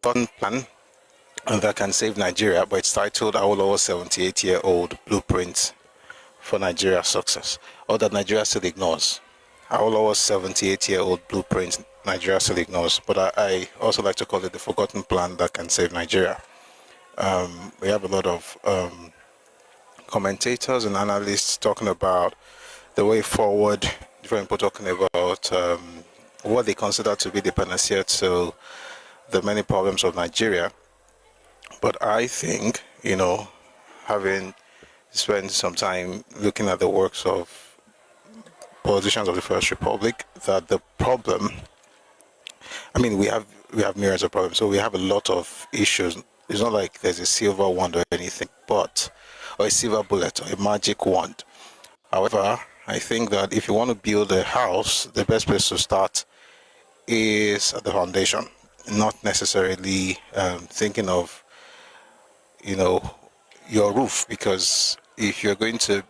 forgotten plan that can save Nigeria, but it's titled Awolowo 78-year-old Blueprint for Nigeria's Success, or that Nigeria still ignores. Awolowo's 78-year-old blueprint Nigeria still ignores, but I also like to call it the forgotten plan that can save Nigeria. We have a lot of commentators and analysts talking about the way forward, different people talking about what they consider to be the panacea to the many problems of Nigeria. But I think, having spent some time looking at the works of politicians of the First Republic, that the problem, we have myriads of problems, so we have a lot of issues. It's not like there's a silver wand or anything, or a silver bullet or a magic wand. However, I think that if you want to build a house, the best place to start is at the foundation, not necessarily thinking of, your roof, because if you're going to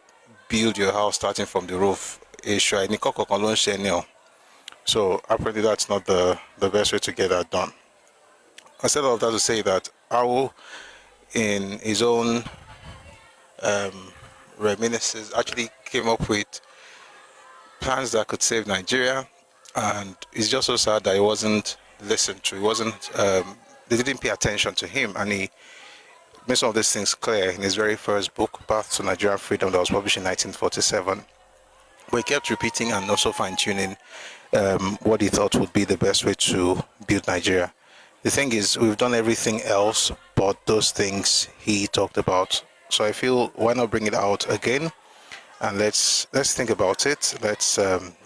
build your house starting from the roof, so apparently that's not the best way to get that done. I said all of that to say that Awo, in his own reminiscences, actually came up with plans that could save Nigeria, and it's just so sad that he wasn't listened to. They didn't pay attention to him, and he made some of these things clear in his very first book, Path to Nigerian Freedom, that was published in 1947. But he kept repeating and also fine-tuning what he thought would be the best way to build Nigeria. The thing is, we've done everything else but those things he talked about. So I feel, why not bring it out again? And let's think about it. Let's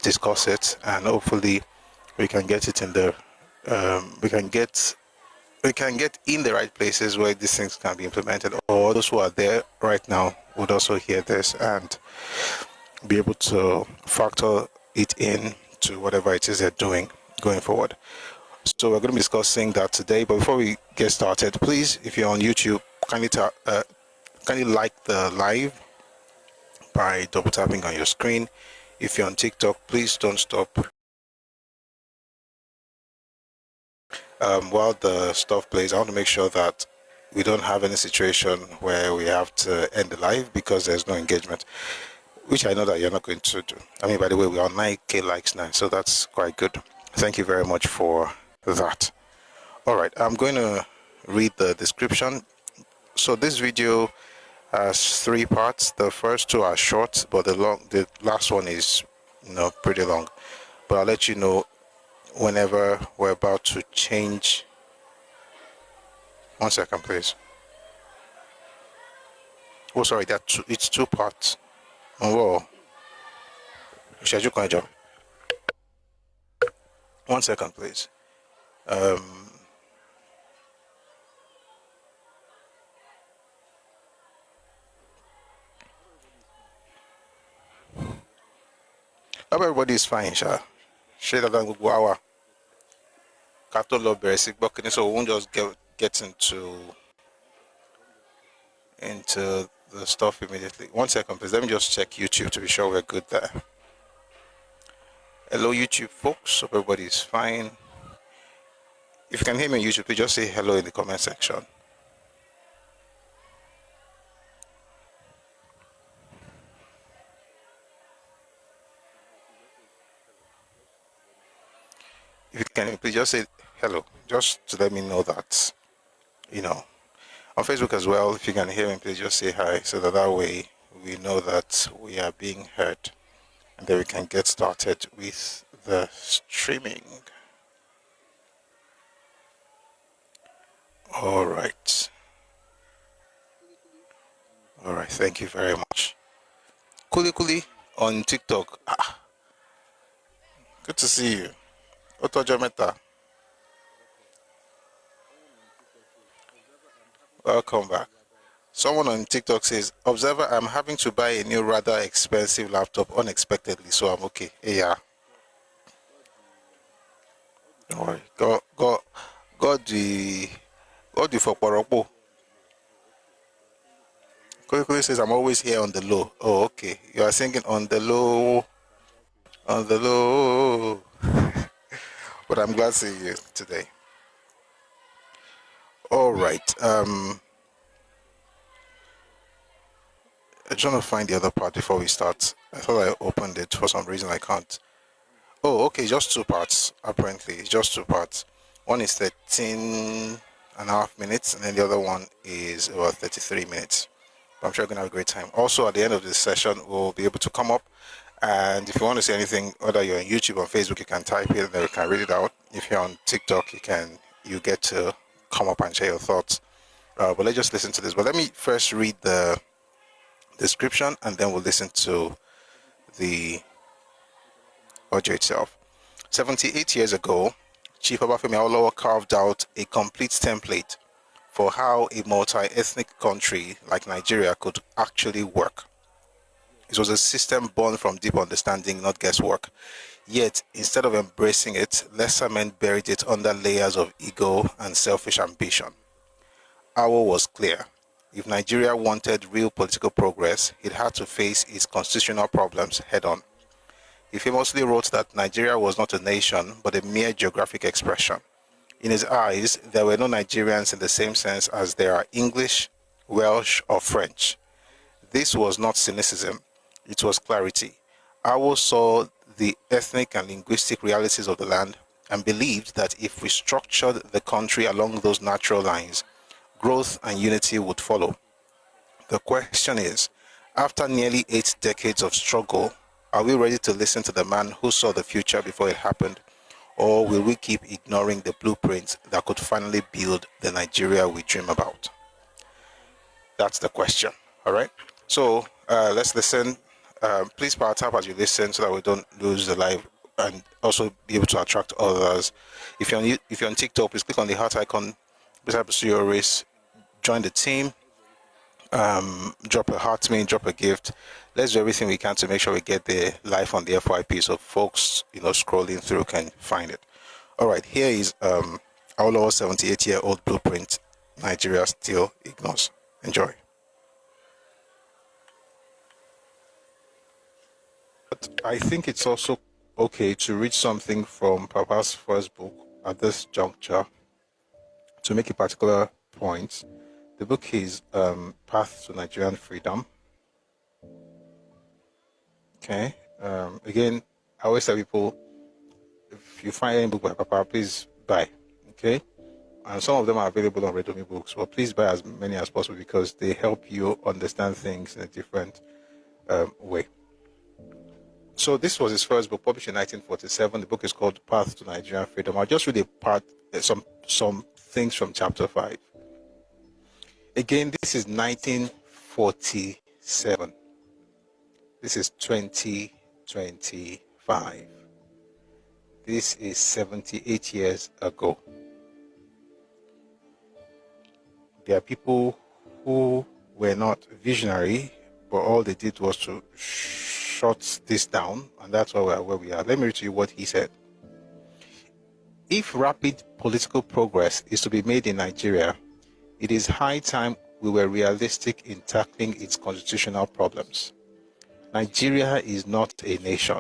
discuss it, and hopefully we can get it in the we can get in the right places where these things can be implemented, or those who are there right now would also hear this and be able to factor it in to whatever it is they're doing going forward. So we're going to be discussing that today. But before we get started, please, if you're on YouTube, kindly like the live by double tapping on your screen. If you're on TikTok, please don't stop while the stuff plays. I want to make sure that we don't have any situation where we have to end the live because there's no engagement, which I know that you're not going to do. By the way, we're on 9K likes now, so that's quite good. Thank you very much for that. All right, I'm going to read the description. So this video has 3 parts. The first 2 are short, but the last one is pretty long. But I'll let you know whenever we're about to change. 1 second, please. Oh, sorry, it's 2 parts. Oh, whoa. 1 second, please. Hope everybody is fine, Sha. Share that Google hour. So we won't just get into the stuff immediately. 1 second, please. Let me just check YouTube to be sure we're good there. Hello, YouTube folks. Hope everybody is fine. If you can hear me on YouTube, please just say hello in the comment section. If you can, please just say hello, just to let me know that, On Facebook as well, if you can hear me, please just say hi, so that way we know that we are being heard, and then we can get started with the streaming. All right, thank you very much. Kuli on TikTok. Good to see you. Otojometa. Welcome back. Someone on TikTok says, Observer, I'm having to buy a new rather expensive laptop unexpectedly, so I'm okay. Yeah. Don't worry. God the Fokoropo. Kuli says, I'm always here on the low. Oh, okay. You are singing on the low. On the low. But I'm glad to see you today. All right. I'm trying to find the other part before we start. I thought I opened it. For some reason I can't. Oh, okay, just two parts. Apparently, it's just two parts. One is 13.5 minutes, and then the other one is about 33 minutes. But I'm sure you're going to have a great time. Also, at the end of this session, we'll be able to come up, and if you want to say anything, whether you're on YouTube or Facebook, you can type it, and then we can read it out. If you're on TikTok, you get to come up and share your thoughts. But let's just listen to this. But let me first read the description, and then we'll listen to the audio itself. 78 years ago, Chief Obafemi Awolowo carved out a complete template for how a multi-ethnic country like Nigeria could actually work. It was a system born from deep understanding, not guesswork. Yet, instead of embracing it, lesser men buried it under layers of ego and selfish ambition. Awo was clear. If Nigeria wanted real political progress, it had to face its constitutional problems head-on. He famously wrote that Nigeria was not a nation, but a mere geographic expression. In his eyes, there were no Nigerians in the same sense as there are English, Welsh, or French. This was not cynicism, it was clarity. Awo saw the ethnic and linguistic realities of the land and believed that if we structured the country along those natural lines, growth and unity would follow. The question is, after nearly 8 decades of struggle, are we ready to listen to the man who saw the future before it happened? Or will we keep ignoring the blueprint that could finally build the Nigeria we dream about? That's the question. All right. So let's listen. Please power tap as you listen so that we don't lose the live and also be able to attract others. If you're on TikTok, please click on the heart icon beside pursue your race. Join the team. Drop a heart to me, drop a gift. Let's do everything we can to make sure we get the live on the FYP so folks, scrolling through can find it. All right, here is Awolowo's 78-year-old blueprint Nigeria still ignores. Enjoy. But I think it's also okay to read something from Papa's first book at this juncture to make a particular point. The book is Path to Nigerian Freedom. Okay. Again, I always tell people, if you find any book by Papa, please buy. Okay. And some of them are available on Redomi Books, but please buy as many as possible because they help you understand things in a different way. So this was his first book, published in 1947. The book is called Path to Nigerian Freedom. I'll just read a part, some things from chapter 5. Again, this is 1947. This is 2025. This is 78 years ago. There are people who were not visionary, but all they did was to shut this down, and that's why we're where we are. Let me read to you what he said. If rapid political progress is to be made in Nigeria, it is high time we were realistic in tackling its constitutional problems. Nigeria is not a nation.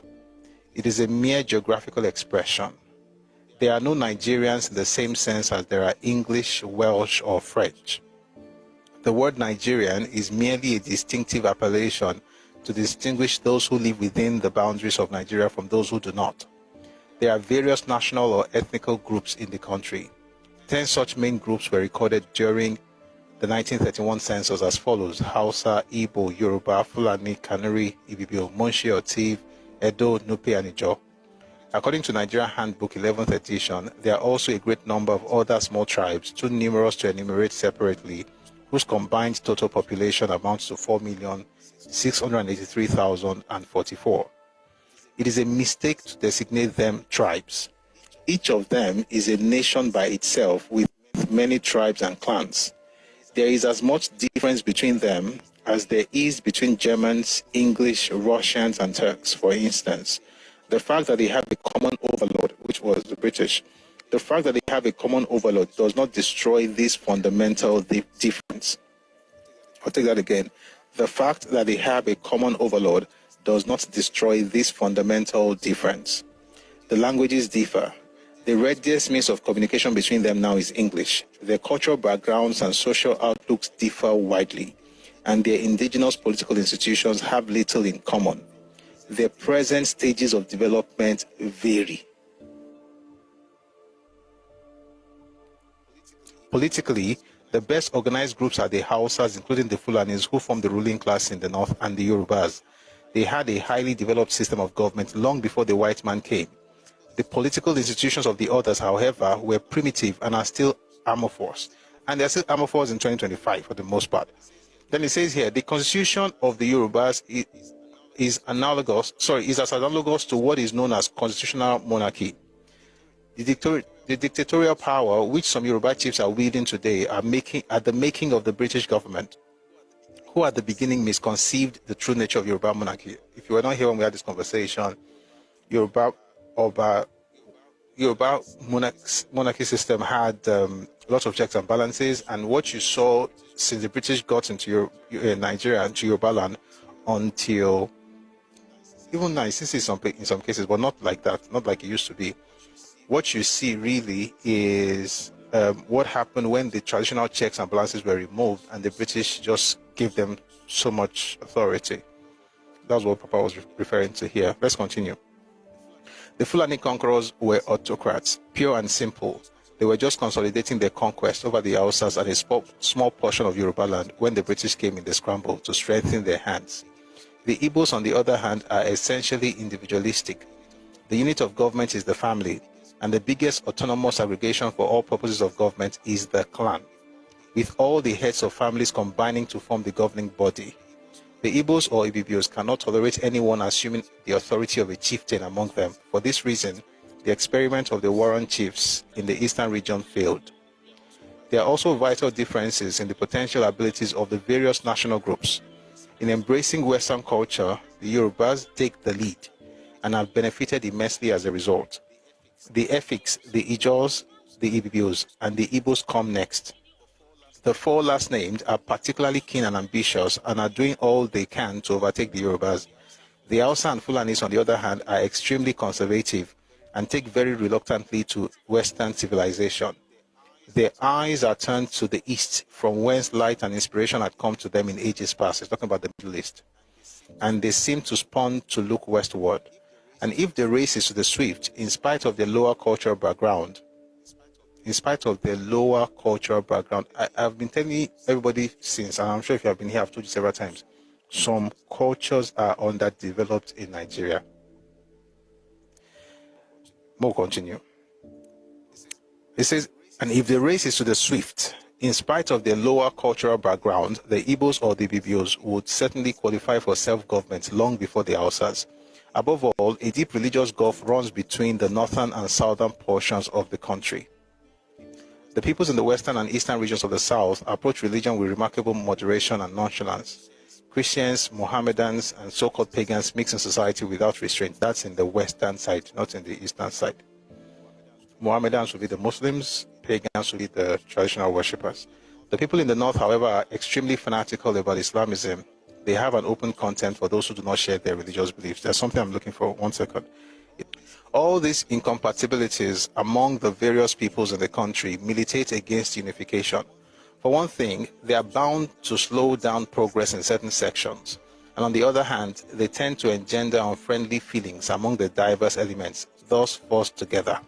It is a mere geographical expression. There are no Nigerians in the same sense as there are English, Welsh, or French. The word Nigerian is merely a distinctive appellation to distinguish those who live within the boundaries of Nigeria from those who do not. There are various national or ethnical groups in the country. 10 such main groups were recorded during the 1931 census as follows: Hausa, Igbo, Yoruba, Fulani, Kanuri, Ibibio, Munshi, Otiv, Edo, Nupe, and Ijo. According to Nigerian Handbook 11th edition, there are also a great number of other small tribes, too numerous to enumerate separately, whose combined total population amounts to 4,683,044. It is a mistake to designate them tribes. Each of them is a nation by itself with many tribes and clans. There is as much difference between them as there is between Germans, English, Russians, and Turks, for instance. The fact that they have a common overlord, which was the British, the fact that they have a common overlord does not destroy this fundamental difference. I'll take that again. The fact that they have a common overlord does not destroy this fundamental difference. The languages differ. The readiest means of communication between them now is English. Their cultural backgrounds and social outlooks differ widely, and their indigenous political institutions have little in common. Their present stages of development vary. Politically, the best organized groups are the Hausas, including the Fulanis, who form the ruling class in the north, and the Yorubas. They had a highly developed system of government long before the white man came. The political institutions of the others, however, were primitive and are still amorphous. And they're still amorphous in 2025 for the most part. Then it says here, the constitution of the Yorubas is as analogous to what is known as constitutional monarchy. The dictatorial power which some Yoruba chiefs are wielding today are the making of the British government, who at the beginning misconceived the true nature of Yoruba monarchy. If you were not here when we had this conversation, Yoruba monarchy system had lots of checks and balances, and what you saw since the British got into Nigeria and to Yoruba land until even now, since in some cases, but not like that, not like it used to be. What you see really is what happened when the traditional checks and balances were removed and the British just gave them so much authority. That's what Papa was referring to here. Let's continue. The Fulani conquerors were autocrats, pure and simple. They were just consolidating their conquest over the Hausas and a small portion of Yoruba land when the British came in the scramble to strengthen their hands. The Igbos, on the other hand, are essentially individualistic. The unit of government is the family, and the biggest autonomous aggregation for all purposes of government is the clan, with all the heads of families combining to form the governing body. The Igbos or Ibibios cannot tolerate anyone assuming the authority of a chieftain among them. For this reason, the experiment of the Warren chiefs in the eastern region failed. There are also vital differences in the potential abilities of the various national groups. In embracing Western culture, the Yorubas take the lead and have benefited immensely as a result. The Efiks, the Ijaws, the Ibibios, and the Igbos come next. The four last named are particularly keen and ambitious and are doing all they can to overtake the Yorubas. The Hausa and Fulanis, on the other hand, are extremely conservative and take very reluctantly to Western civilization. Their eyes are turned to the east, from whence light and inspiration had come to them in ages past. It's talking about the Middle East. And they seem to spawn to look westward. And if the race is to the swift, in spite of their lower cultural background, I've been telling everybody since, and I'm sure if you have been here, I've told you several times, some cultures are underdeveloped in Nigeria. More continue. It says, and if the race is to the swift, in spite of their lower cultural background, the Igbos or the Bibios would certainly qualify for self-government long before the Hausas. Above all, a deep religious gulf runs between the northern and southern portions of the country. The peoples in the western and eastern regions of the south approach religion with remarkable moderation and nonchalance. Christians, Mohammedans, and so-called pagans mix in society without restraint. That's in the western side, not in the eastern side. Mohammedans will be the Muslims, pagans will be the traditional worshippers. The people in the north, however, are extremely fanatical about Islamism. They have an open content for those who do not share their religious beliefs. There's something I'm looking for. 1 second. All these incompatibilities among the various peoples in the country militate against unification. For one thing, they are bound to slow down progress in certain sections. And on the other hand, they tend to engender unfriendly feelings among the diverse elements, thus forced together.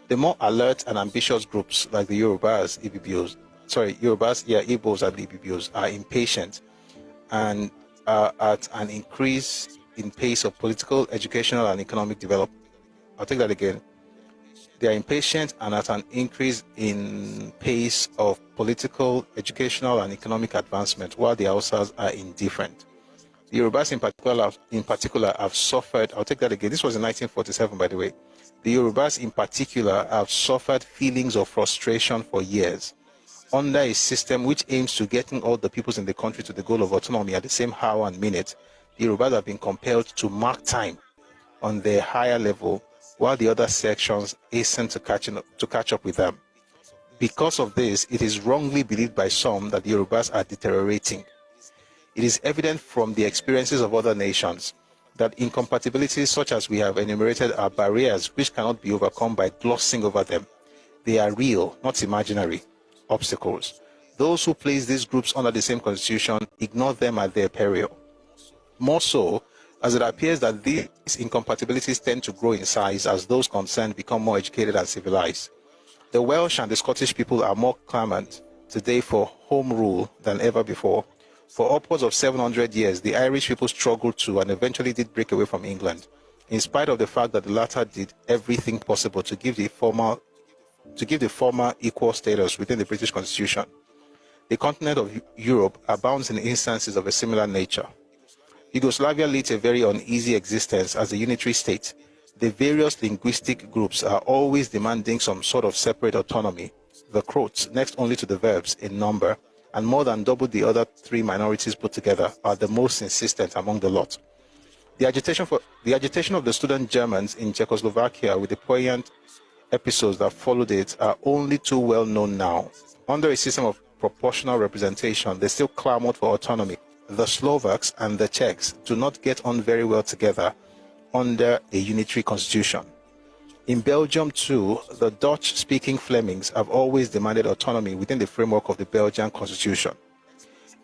The more alert and ambitious groups like the Igbos and the Ibibios are impatient and are at an increase in pace of political, educational, and economic development. I'll take that again. They are impatient and at an increase in pace of political, educational, and economic advancement, while the Hausas are indifferent. The Yorubas in particular have suffered, I'll take that again, this was in 1947 by the way. The Yorubas in particular have suffered feelings of frustration for years. Under a system which aims to getting all the peoples in the country to the goal of autonomy at the same hour and minute, the Yorubas have been compelled to mark time on their higher level, while the other sections hasten to catch up with them. Because of this, it is wrongly believed by some that the Yorubas are deteriorating. It is evident from the experiences of other nations. that incompatibilities such as we have enumerated are barriers which cannot be overcome by glossing over them. They are real, not imaginary, obstacles. Those who place these groups under the same constitution ignore them at their peril. More so, as it appears that these incompatibilities tend to grow in size as those concerned become more educated and civilized. The Welsh and the Scottish people are more clamant today for home rule than ever before. For upwards of 700 years, the Irish people struggled to and eventually did break away from England, in spite of the fact that the latter did everything possible to give the former equal status within the British Constitution. The continent of Europe abounds in instances of a similar nature. Yugoslavia leads a very uneasy existence as a unitary state. The various linguistic groups are always demanding some sort of separate autonomy. The Croats, next only to the verbs in number, and more than double the other three minorities put together, are the most insistent among the lot. The agitation of the student Germans in Czechoslovakia with the poignant episodes that followed it are only too well known now. Under a system of proportional representation, they still clamored for autonomy. The Slovaks and the Czechs do not get on very well together under a unitary constitution. In Belgium too, the Dutch-speaking Flemings have always demanded autonomy within the framework of the Belgian constitution.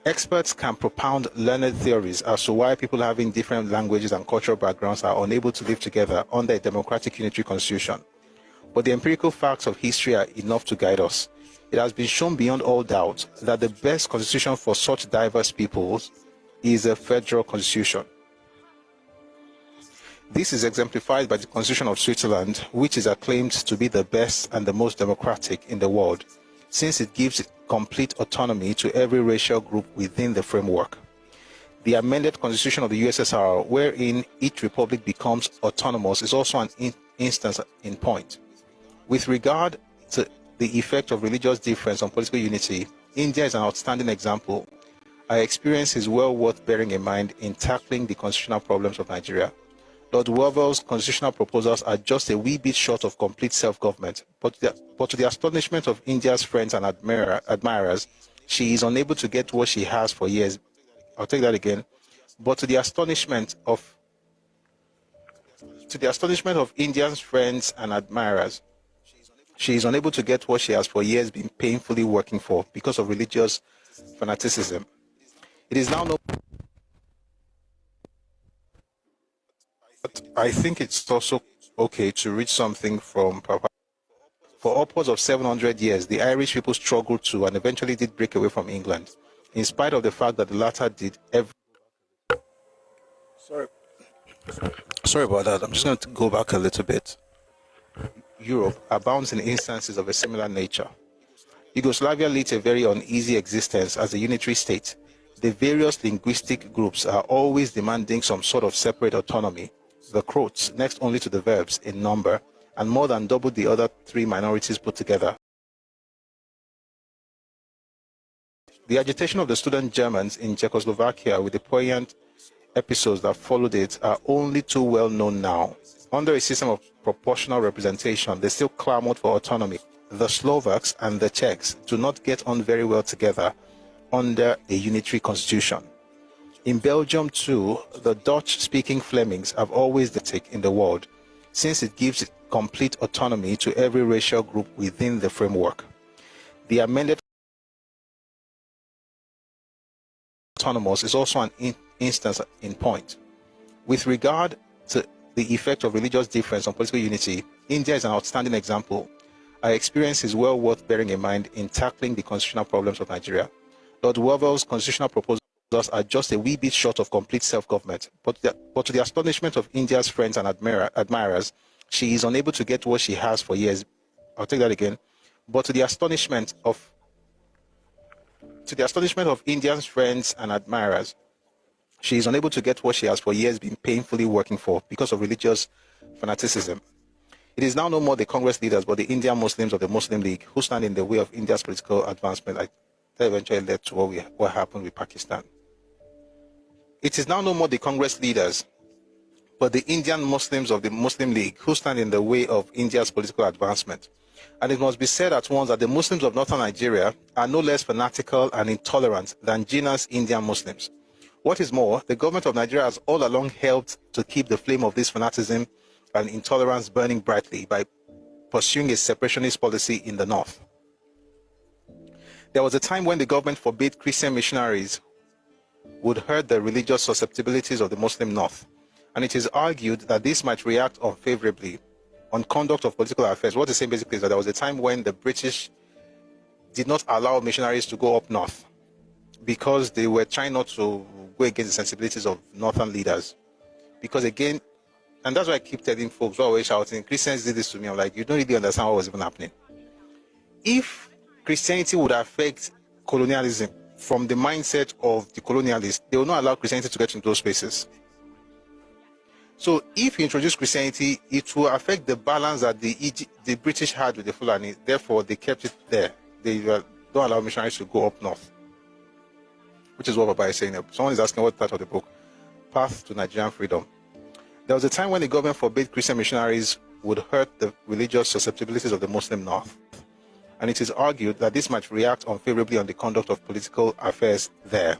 Experts can propound learned theories as to why people having different languages and cultural backgrounds are unable to live together under a democratic unitary constitution. But the empirical facts of history are enough to guide us. It has been shown beyond all doubt that the best constitution for such diverse peoples is a federal constitution. This is exemplified by the Constitution of Switzerland, which is acclaimed to be the best and the most democratic in the world, since it gives complete autonomy to every racial group within the framework. The amended Constitution of the USSR, wherein each republic becomes autonomous, is also an instance in point. With regard to the effect of religious difference on political unity, India is an outstanding example. Our experience is well worth bearing in mind in tackling the constitutional problems of Nigeria. Lord Wavell's constitutional proposals are just a wee bit short of complete self-government, but to the astonishment of India's friends and admirers, she is unable to get what she has for years. I'll take that again. But to the astonishment of India's friends and admirers, she is unable to get what she has for years been painfully working for because of religious fanaticism. It is now known. But I think it's also okay to read something from Papa. For upwards of 700 years, the Irish people struggled to and eventually did break away from England, in spite of the fact that the latter did Sorry about that. I'm just going to go back a little bit. Europe abounds in instances of a similar nature. Yugoslavia leads a very uneasy existence as a unitary state. The various linguistic groups are always demanding some sort of separate autonomy. The Croats, next only to the verbs in number, and more than double the other three minorities put together. The agitation of the student Germans in Czechoslovakia with the poignant episodes that followed it are only too well known now. Under a system of proportional representation, they still clamored for autonomy. The Slovaks and the Czechs do not get on very well together under a unitary constitution. In Belgium too, the Dutch-speaking Flemings have always the take in the world, since it gives complete autonomy to every racial group within the framework. The amended autonomous is also an instance in point. With regard to the effect of religious difference on political unity, India is an outstanding example. Our experience is well worth bearing in mind in tackling the constitutional problems of Nigeria. Lord Wavell's constitutional proposals are just a wee bit short of complete self-government, but to the astonishment of India's friends and admirers, she is unable to get what she has for years. I'll take that again. But to the astonishment of India's friends and admirers, she is unable to get what she has for years been painfully working for because of religious fanaticism. It is now no more the Congress leaders, but the Indian Muslims of the Muslim League who stand in the way of India's political advancement. That eventually led to what happened with Pakistan. It is now no more the Congress leaders, but the Indian Muslims of the Muslim League who stand in the way of India's political advancement. And it must be said at once that the Muslims of northern Nigeria are no less fanatical and intolerant than Jinnah's Indian Muslims. What is more, the government of Nigeria has all along helped to keep the flame of this fanaticism and intolerance burning brightly by pursuing a separationist policy in the north. There was a time when the government forbade Christian missionaries would hurt the religious susceptibilities of the Muslim north, and it is argued that this might react unfavorably on conduct of political affairs. What is saying basically is that there was a time when the British did not allow missionaries to go up north because they were trying not to go against the sensibilities of northern leaders. Because again, and that's why I keep telling folks, always shouting, Christians did this to me. I'm like, you don't really understand what was even happening. If Christianity would affect colonialism from the mindset of the colonialists, they will not allow Christianity to get into those spaces. So if you introduce Christianity, it will affect the balance that the British had with the Fulani. Therefore, they kept it there. They don't allow missionaries to go up north, which is what Baba is saying. Someone is asking what part of the book, Path to Nigerian Freedom. There was a time when the government forbade Christian missionaries would hurt the religious susceptibilities of the Muslim north, and it is argued that this might react unfavorably on the conduct of political affairs there.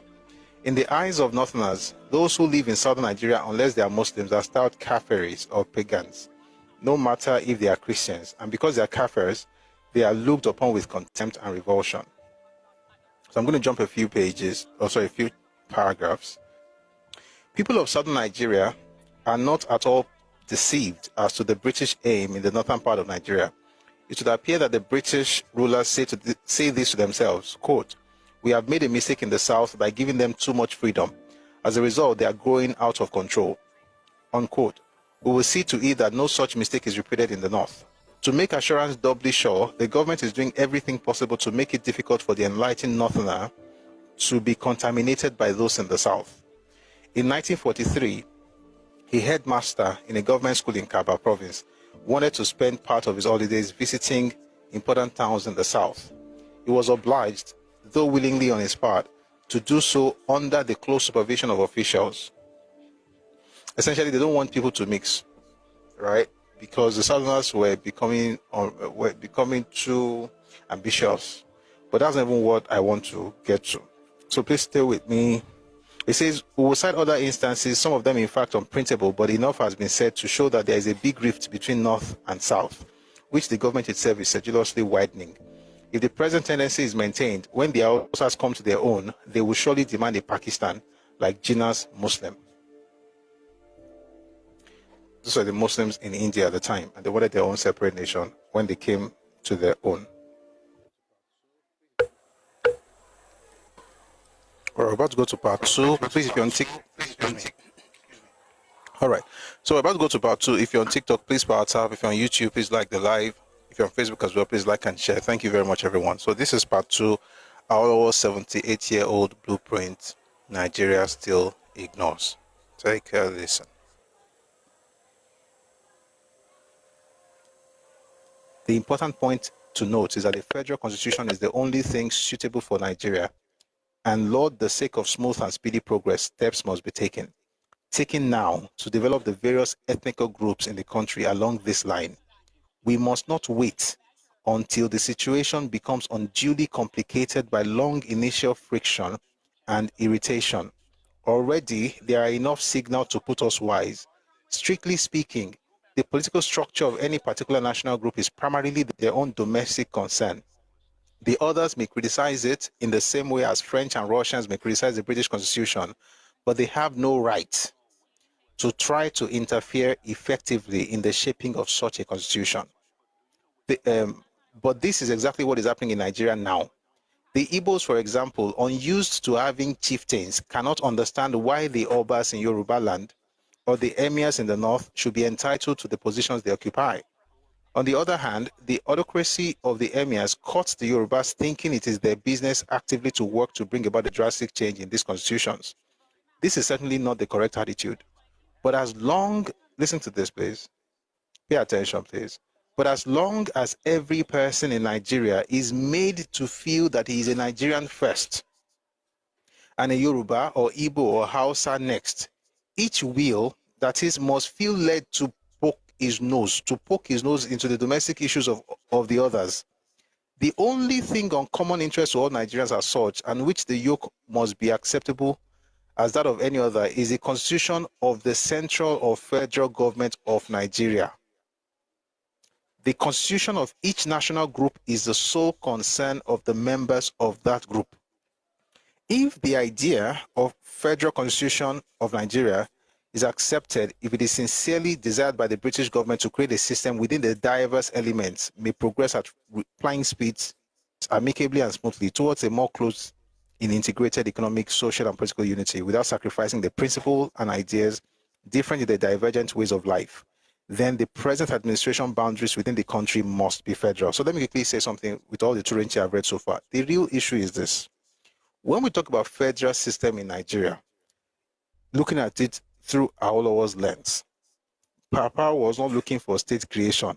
In the eyes of northerners, those who live in southern Nigeria, unless they are Muslims, are styled kafiris or pagans, no matter if they are Christians, and because they are kafirs, they are looked upon with contempt and revulsion. So I'm going to jump a few paragraphs. People of southern Nigeria are not at all deceived as to the British aim in the northern part of Nigeria. It would appear that the British rulers say this to themselves, quote, "We have made a mistake in the south by giving them too much freedom. As a result, they are growing out of control," unquote. We will see to it that no such mistake is repeated in the north. To make assurance doubly sure, the government is doing everything possible to make it difficult for the enlightened northerner to be contaminated by those in the south. In 1943, a headmaster in a government school in Kaba province wanted to spend part of his holidays visiting important towns in the south. He was obliged, though willingly on his part, to do so under the close supervision of officials. Essentially, they don't want people to mix, right? Because the Southerners were becoming too ambitious. But that's not even what I want to get to. So please stay with me. It says, we will cite other instances, some of them in fact unprintable, but enough has been said to show that there is a big rift between North and South, which the government itself is sedulously widening. If the present tendency is maintained, when the Hausas come to their own, they will surely demand a Pakistan like Jinnah's Muslim. Those were the Muslims in India at the time, and they wanted their own separate nation when they came to their own. We're about to go to part 2. Please, if you're on TikTok, all right. So we're about to go to part 2. If you're on TikTok, please power tap. If you're on YouTube, please like the live. If you're on Facebook as well, please like and share. Thank you very much, everyone. So this is part 2. Our 78-year-old blueprint Nigeria still ignores. Take a listen. The important point to note is that the federal constitution is the only thing suitable for Nigeria. And Lord, the sake of smooth and speedy progress, steps must be taken now to develop the various ethnical groups in the country along this line. We must not wait until the situation becomes unduly complicated by long initial friction and irritation. Already, there are enough signals to put us wise. Strictly speaking, the political structure of any particular national group is primarily their own domestic concern. The others may criticize it in the same way as French and Russians may criticize the British Constitution, but they have no right to try to interfere effectively in the shaping of such a constitution. But this is exactly what is happening in Nigeria now. The Igbos, for example, unused to having chieftains, cannot understand why the Obas in Yoruba land or the emirs in the north should be entitled to the positions they occupy. On the other hand, the autocracy of the emirs caught the Yorubas thinking it is their business actively to work to bring about a drastic change in these constitutions. This is certainly not the correct attitude. But as long, listen to this please, pay attention please, but as long as every person in Nigeria is made to feel that he is a Nigerian first, and a Yoruba or Igbo or Hausa next, each will, that is, must feel led to poke his nose into the domestic issues of the others. The only thing on common interest to all Nigerians as such, and which the yoke must be acceptable as that of any other is the constitution of the central or federal government of Nigeria. The constitution of each national group is the sole concern of the members of that group. If the idea of federal constitution of Nigeria is accepted, if it is sincerely desired by the British government to create a system within the diverse elements may progress at flying speeds amicably and smoothly towards a more close in integrated economic, social, and political unity without sacrificing the principles and ideas different in the divergent ways of life, then the present administration boundaries within the country must be federal. So let me quickly say something with all the torrents I've read so far. The real issue is this. When we talk about federal system in Nigeria, looking at it through Awolowo's lens, Papa was not looking for state creation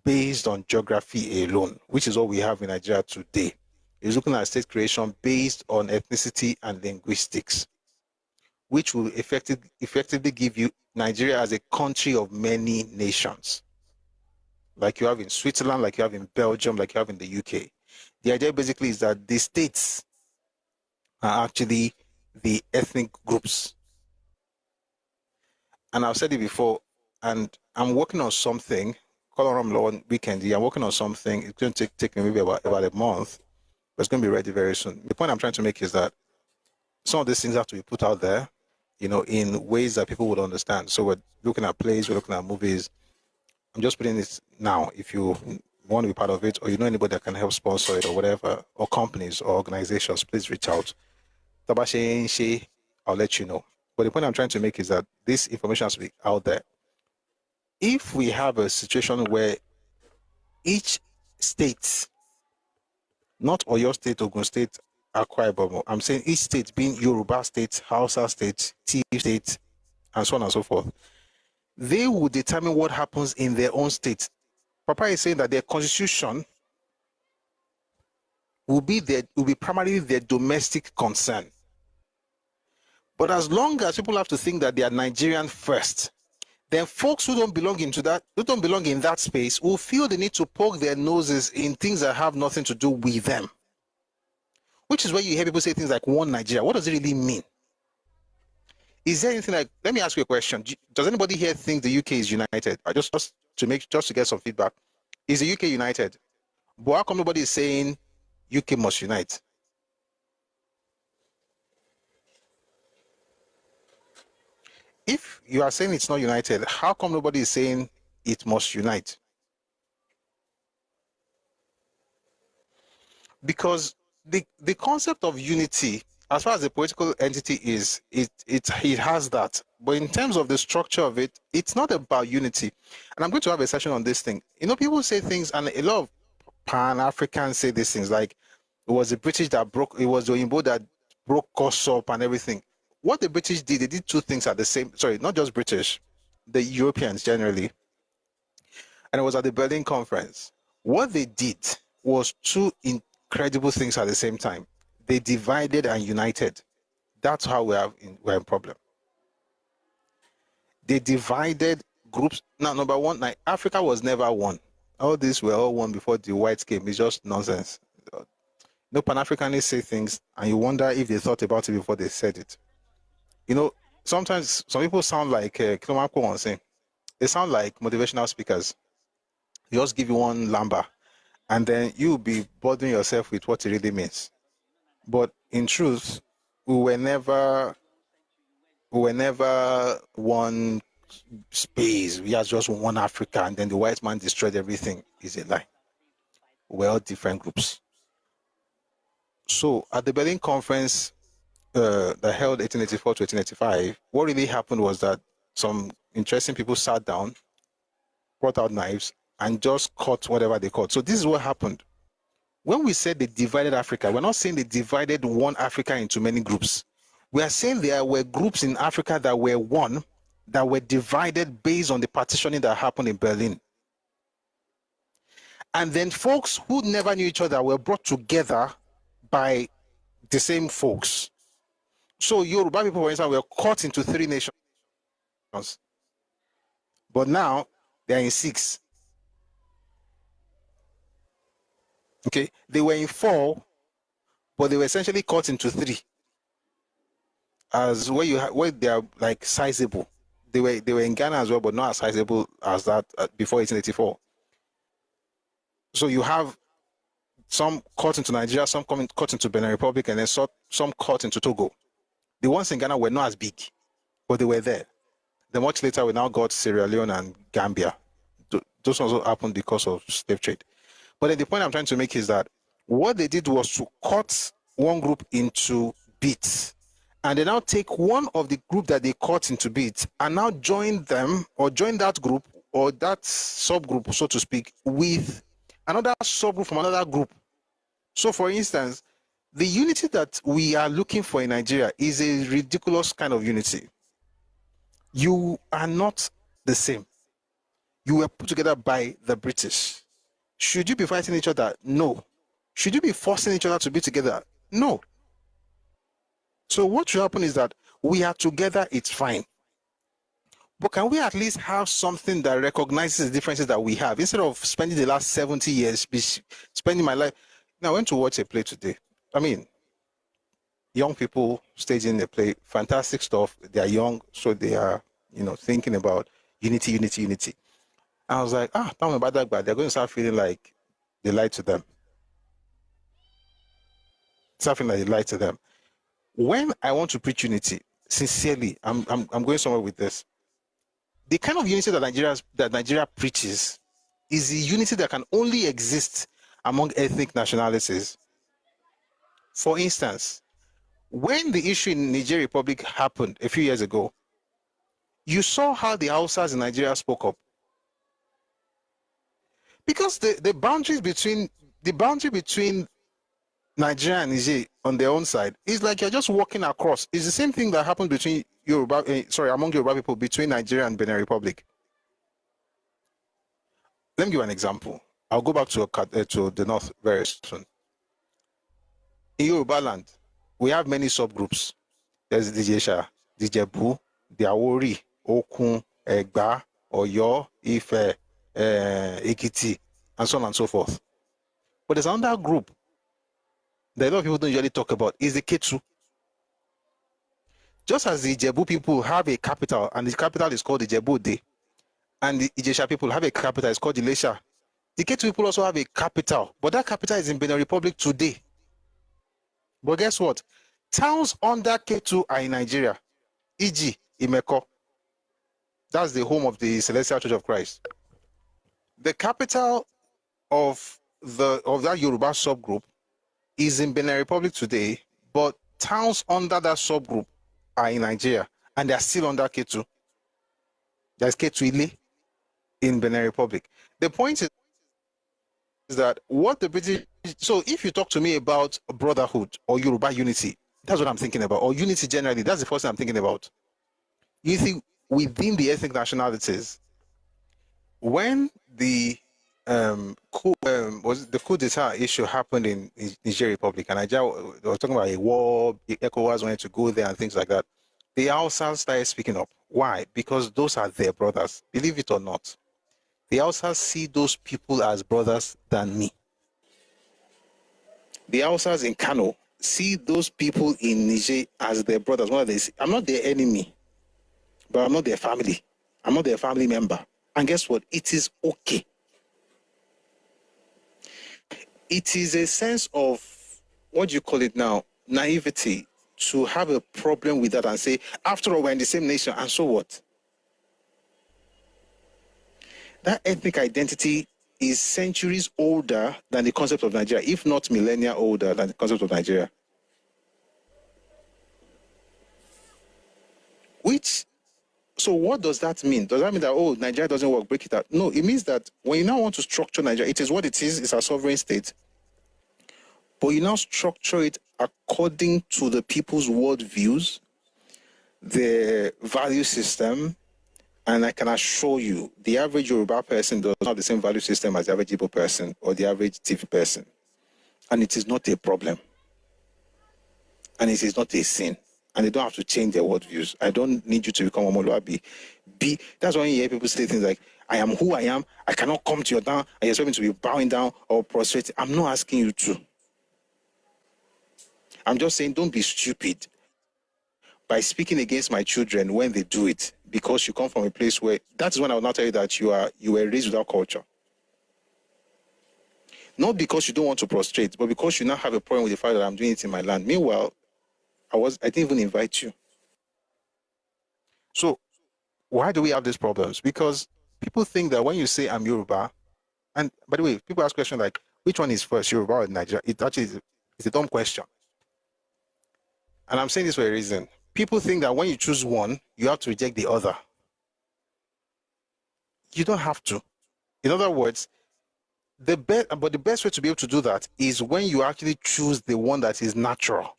based on geography alone, which is what we have in Nigeria today. He's looking at state creation based on ethnicity and linguistics, which will effectively give you Nigeria as a country of many nations, like you have in Switzerland, like you have in Belgium, like you have in the UK. The idea basically is that the states are actually the ethnic groups. And I've said it before, and I'm working on something, on weekend, I'm working on something. It's going to take me maybe about a month, but it's going to be ready very soon. The point I'm trying to make is that some of these things have to be put out there, in ways that people would understand. So we're looking at plays, we're looking at movies. I'm just putting this now. If you want to be part of it, or you know anybody that can help sponsor it or whatever, or companies or organizations, please reach out. I'll let you know. But the point I'm trying to make is that this information has to be out there. If we have a situation where each state, not Oyo State, Ogun State, Akwa Ibom, I'm saying each state being Yoruba State, Hausa State, Tiv State, and so on and so forth, they will determine what happens in their own state. Papa is saying that their constitution will be primarily their domestic concern. But as long as people have to think that they are Nigerian first, then folks who don't belong in that space will feel the need to poke their noses in things that have nothing to do with them. Which is why you hear people say things like one Nigeria. What does it really mean? Is there anything like, let me ask you a question. Does anybody here think the UK is united? Just to get some feedback. Is the UK united? But how come nobody is saying UK must unite? If you are saying it's not united, how come nobody is saying it must unite? Because the concept of unity, as far as the political entity is, it has that. But in terms of the structure of it, it's not about unity. And I'm going to have a session on this thing. People say things, and a lot of Pan-Africans say these things, like it was the British that broke, it was the Oyinbo that broke us up and everything. What the British did, they did two things at the same, sorry, not just British, the Europeans generally. And it was at the Berlin Conference. What they did was two incredible things at the same time. They divided and united. That's how we're in problem. They divided groups. Now, number one, like Africa was never one. All these were all one before the whites came. It's just nonsense. Pan-Africanists say things, and you wonder if they thought about it before they said it. Sometimes some people sound like they sound like motivational speakers. They just give you one lamba, and then you'll be bothering yourself with what it really means. But in truth, we were never one space. We had just one Africa, and then the white man destroyed everything. Is a lie. We're all different groups. So at the Berlin Conference that held 1884 to 1885, what really happened was that some interesting people sat down, brought out knives, and just cut whatever they cut. So this is what happened. When we said they divided Africa, we're not saying they divided one Africa into many groups. We are saying there were groups in Africa that were one, that were divided based on the partitioning that happened in Berlin. And then folks who never knew each other were brought together by the same folks. So Yoruba people, for instance, were cut into 3 nations. But now they are in 6. Okay, they were in 4, but they were essentially cut into 3. as where they are like sizable. They were in Ghana as well, but not as sizable as that before 1884. So you have some cut into Nigeria, some cut into Benin Republic, and then some cut into Togo. The ones in Ghana were not as big, but they were there. Then much later, we now got Sierra Leone and Gambia. Those also happened because of slave trade. But then the point I'm trying to make is that what they did was to cut one group into bits. And they now take one of the group that they cut into bits and now join them, or join that group or that subgroup, so to speak, with another subgroup from another group. So for instance, the unity that we are looking for in Nigeria is a ridiculous kind of unity. You are not the same. You were put together by the British. Should you be fighting each other? No. Should you be forcing each other to be together? No. So what should happen is that we are together, it's fine. But can we at least have something that recognizes the differences that we have, instead of spending the last 70 years spending my life? Now, I went to watch a play today. I mean, young people staging the play, fantastic stuff. They are young, so they are, thinking about unity. I was like, tell me about that, but they're going to start feeling like they lied to them. Something like they lied to them. When I want to preach unity, sincerely, I'm going somewhere with this. The kind of unity that Nigeria preaches is the unity that can only exist among ethnic nationalities. For instance, when the issue in Niger Republic happened a few years ago, you saw how the Hausas in Nigeria spoke up. Because the boundary between Nigeria and Niger on their own side is like you're just walking across. It's the same thing that happened between among Yoruba people between Nigeria and Benin Republic. Let me give you an example. I'll go back to the north very soon. In Yoruba land, we have many subgroups. There's the Jesha, the Jebu, the Awori, Okun, Egba, Oyo, Ife, Ekiti, and so on and so forth. But there's another group that a lot of people don't usually talk about, is the Ketu. Just as the Jebu people have a capital, and the capital is called the Jebu-Ode, and the Ijesha people have a capital, it's called the Ilesha. The Ketu people also have a capital, but that capital is in Benin Republic today. But guess what? Towns under Ketu are in Nigeria. E.g., Imeko. That's the home of the Celestial Church of Christ. The capital of that Yoruba subgroup is in Benin Republic today, but towns under that subgroup are in Nigeria, and they are still under Ketu. There's Ketu Ile in Benin Republic. The point is that what the British... So if you talk to me about brotherhood or Yoruba unity, that's what I'm thinking about. Or unity generally, that's the first thing I'm thinking about. Unity within the ethnic nationalities. When the coup d'etat issue happened in Niger Republic, and Nigeria was talking about a war, ECOWAS wanted to go there and things like that, the Hausas started speaking up. Why? Because those are their brothers. Believe it or not, the Hausas see those people as brothers than me. The Hausas in Kano see those people in Niger as their brothers. What they say? I'm not their enemy, but I'm not their family. I'm not their family member. And guess what? It is okay. It is a sense of, what do you call it now, naivety, to have a problem with that and say, after all, we're in the same nation, and so what? That ethnic identity is centuries older than the concept of Nigeria, if not millennia older than the concept of Nigeria. So what does that mean? Does that mean that, oh, Nigeria doesn't work, break it out? No, it means that when you now want to structure Nigeria, it is what it is, it's a sovereign state. But you now structure it according to the people's worldviews, their value system, and I can assure you, the average Yoruba person does not have the same value system as the average Igbo person or the average Tiv person. And it is not a problem. And it is not a sin. And they don't have to change their worldviews. I don't need you to become Omoluabi. That's why you hear people say things like, I am who I am, I cannot come to your down, and you expect me to be bowing down or prostrating. I'm not asking you to. I'm just saying, don't be stupid. by speaking against my children when they do it, because you come from a place where, that is when I will not tell you that you were raised without culture. Not because you don't want to prostrate, but because you now have a problem with the fact that I'm doing it in my land. Meanwhile, I didn't even invite you. So why do we have these problems? Because people think that when you say I'm Yoruba, and by the way, people ask questions like, which one is first, Yoruba or Nigeria? It actually is a dumb question. And I'm saying this for a reason. People think that when you choose one, you have to reject the other. You don't have to. In other words, the best way to be able to do that is when you actually choose the one that is natural,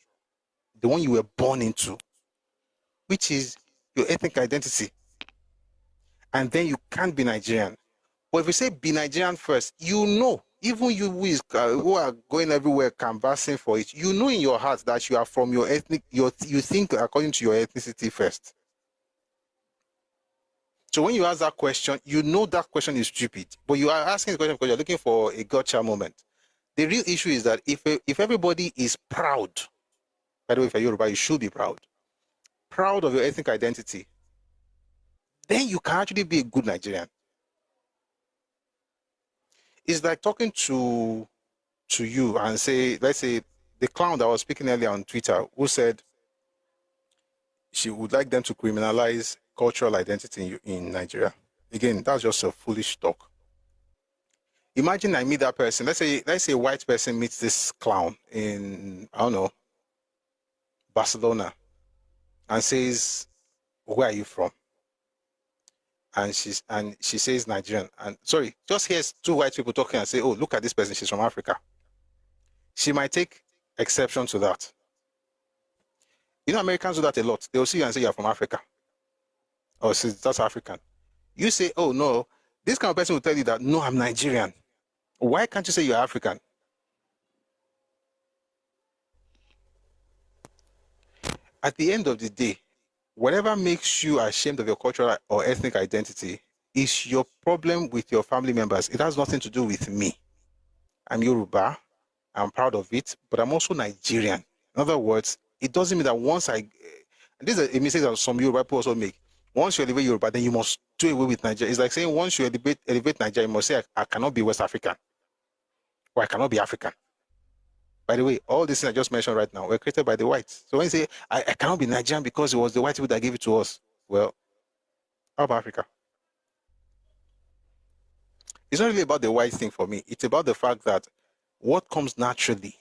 the one you were born into, which is your ethnic identity. And then you can't be Nigerian. But if you say be Nigerian first, you know, even you who are going everywhere canvassing for it, you know in your heart that you are from your ethnic, you think according to your ethnicity first. So when you ask that question, you know that question is stupid, but you are asking the question because you're looking for a gotcha moment. The real issue is that if everybody is proud, by the way, if you're Yoruba, you should be proud of your ethnic identity, then you can actually be a good Nigerian. It's like talking to you and say, let's say the clown that was speaking earlier on Twitter, who said she would like them to criminalize cultural identity in Nigeria. Again, that's just a foolish talk. Imagine I meet that person. Let's say a white person meets this clown in, I don't know, Barcelona, and says, where are you from? And she says Nigerian. And sorry, just hears two white people talking and say, oh, look at this person, she's from Africa. She might take exception to that. You know, Americans do that a lot. They'll see you and say you're from Africa. Or that's African. You say, oh no, this kind of person will tell you that, no, I'm Nigerian. Why can't you say you're African? At the end of the day, whatever makes you ashamed of your cultural or ethnic identity is your problem with your family members. It has nothing to do with me. I'm Yoruba. I'm proud of it, but I'm also Nigerian. In other words, it doesn't mean that once and this is a mistake that some Yoruba people also make. Once you elevate Yoruba, then you must do away with Nigeria. It's like saying once you elevate Nigeria, you must say, I cannot be West African, or I cannot be African. By the way, all these things I just mentioned right now were created by the whites. So when you say, I cannot be Nigerian because it was the white people that gave it to us, well, how about Africa? It's not really about the white thing for me. It's about the fact that what comes naturally,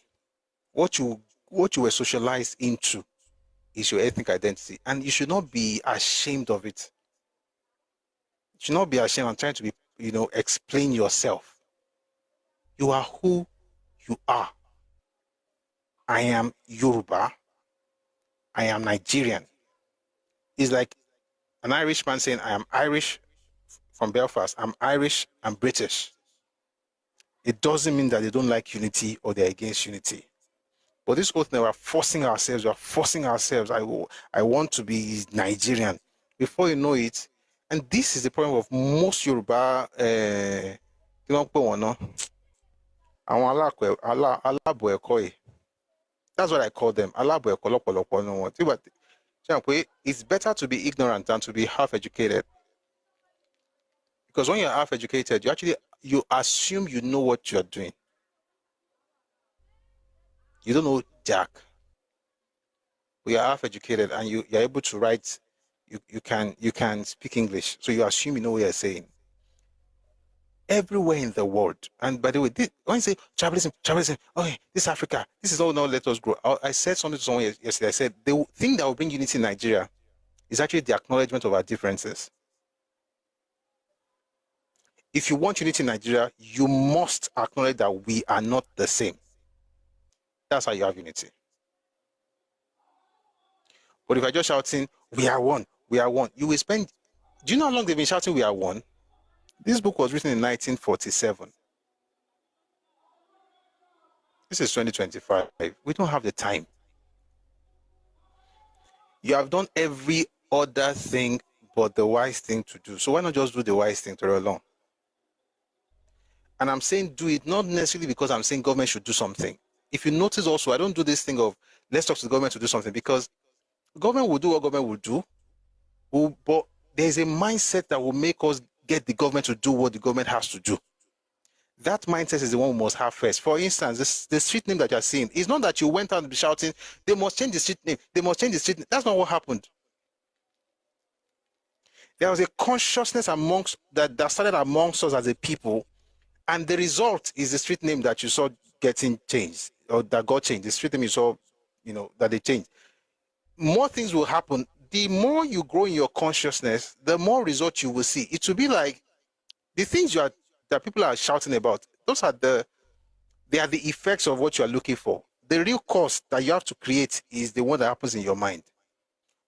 what you were socialized into, is your ethnic identity, and you should not be ashamed of it. You should not be ashamed and trying to be, explain yourself. You are who you are. I am Yoruba. I am Nigerian. It's like an Irishman saying, I am Irish from Belfast. I'm Irish, I'm British. It doesn't mean that they don't like unity or they're against unity. But this whole thing, we're forcing ourselves. I want to be Nigerian. Before you know it, and this is the problem of most Yoruba, that's what I call them. It's better to be ignorant than to be half-educated. Because when you're half-educated, you assume you know what you're doing. You don't know jack. We are half-educated, and you're able to write. You can speak English, so you assume you know what you're saying. Everywhere in the world, and by the way, when you say tribalism, okay, this Africa, this is all now let us grow. I said something to someone yesterday. I said the thing that will bring unity in Nigeria is actually the acknowledgement of our differences. If you want unity in Nigeria, you must acknowledge that we are not the same. That's how you have unity. But if you're just shouting, we are one, you will spend. Do you know how long they've been shouting we are one? This book was written in 1947. This is 2025. We don't have the time. You have done every other thing but the wise thing to do. So why not just do the wise thing to along? And I'm saying do it, not necessarily because I'm saying government should do something. If you notice also, I don't do this thing of let's talk to the government to do something, because Government will do what government will do, but there's a mindset that will make us get the government to do what the government has to do. That mindset is the one we must have first. For instance, the street name that you're seeing, it's not that you went out and be shouting, they must change the street name, they must change the street name. That's not what happened. There was a consciousness amongst that started amongst us as a people, and the result is the street name that you saw getting changed, or that got changed. The street name you saw, that they changed. More things will happen. The more you grow in your consciousness, the more results you will see. It will be like the things that people are shouting about. They are the effects of what you are looking for. The real cause that you have to create is the one that happens in your mind.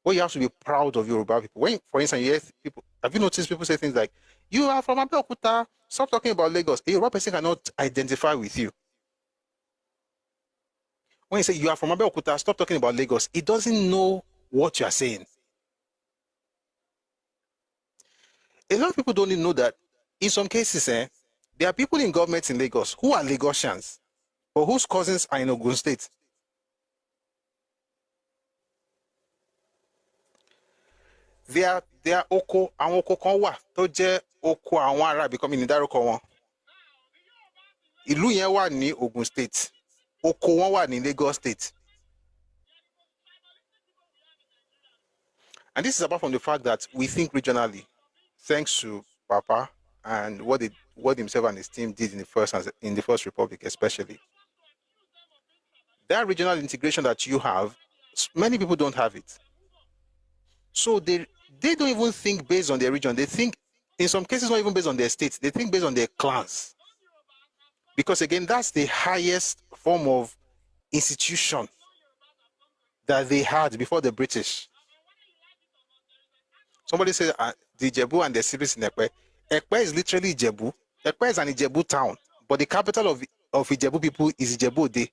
What you have to be proud of Yoruba people. When, for instance, you hear people, have you noticed people say things like, "You are from Abeokuta, stop talking about Lagos." A Yoruba person cannot identify with you. When you say you are from Abeokuta, stop talking about Lagos, it doesn't know what you are saying. A lot of people don't even know that in some cases, there are people in government in Lagos who are Lagosians, but whose cousins are in Ogun State. They are oko, àwọn oko kan wà tó jẹ́ oko àwọn ará bí kọ́mi ní dárúkọ wọn. Ìlú yẹn wà ní Ogun State. Oko wọn wà ní Lagos State. And this is apart from the fact that we think regionally, thanks to Papa and what himself and his team did in the first republic, especially. That regional integration that you have, many people don't have it. So they don't even think based on their region. They think, in some cases, not even based on their states. They think based on their clans. Because again, that's the highest form of institution that they had before the British. Somebody said the Ijebu and the cities in Ekpe. Ekpe is literally Ijebu. Ekpe is an Ijebu town, but the capital of Ijebu people is Ijebu Ode.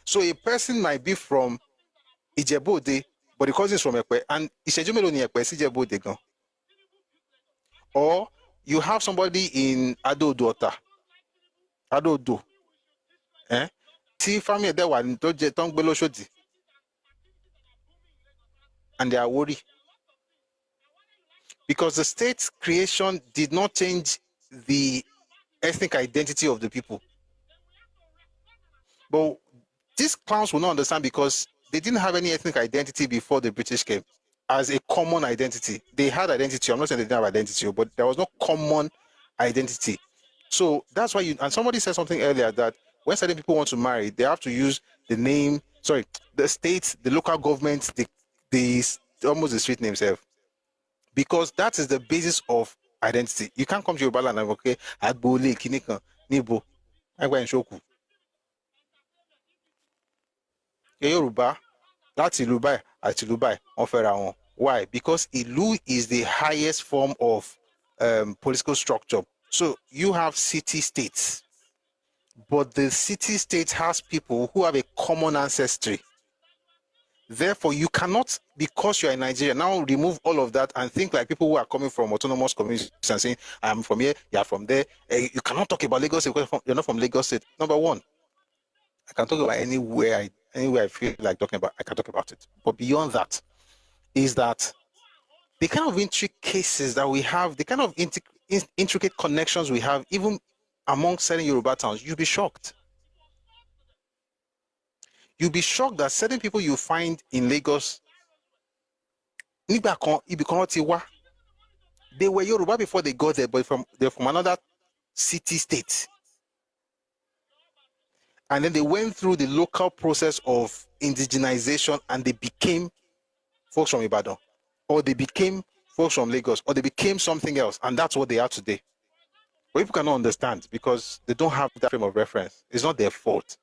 So a person might be from Ijebu Ode, but the cousin is from Ekpe, and Iseju melo ni Ekpe si Ijebu Ode gan. Or you have somebody in Ado-Odo, Tí family there wà tó jẹ́ tó ń gbé lóṣòdì, and they are worried because the state's creation did not change the ethnic identity of the people. But these clowns will not understand because they didn't have any ethnic identity before the British came as a common identity. They had identity. I'm not saying they didn't have identity, but there was no common identity. So that's why and somebody said something earlier that when certain people want to marry, they have to use the state, the local government, almost the street name itself, because that is the basis of identity. You can't come to Yoruba land and okay, Agbole, Kinikan, Nibo, Agba Nshoku. Yoruba, that's Ilubai, Atilubai, Oferaon. Why? Because Ilu is the highest form of political structure. So you have city-states, but the city-state has people who have a common ancestry. Therefore, you cannot, because you are in Nigeria, now remove all of that and think like people who are coming from autonomous communities and saying, I'm from here, you are from there. You cannot talk about Lagos because you're not from Lagos State. Number one, I can talk about anywhere I feel like talking about, I can talk about it. But beyond that, is that the kind of intricate cases that we have, the kind of intricate connections we have, even among certain Yoruba towns, you'll be shocked. You'll be shocked that certain people you find in Lagos, they were Yoruba before they got there, but they're from another city-state. And then they went through the local process of indigenization and they became folks from Ibadan, or they became folks from Lagos, or they became something else, and that's what they are today. But people cannot understand because they don't have that frame of reference. It's not their fault.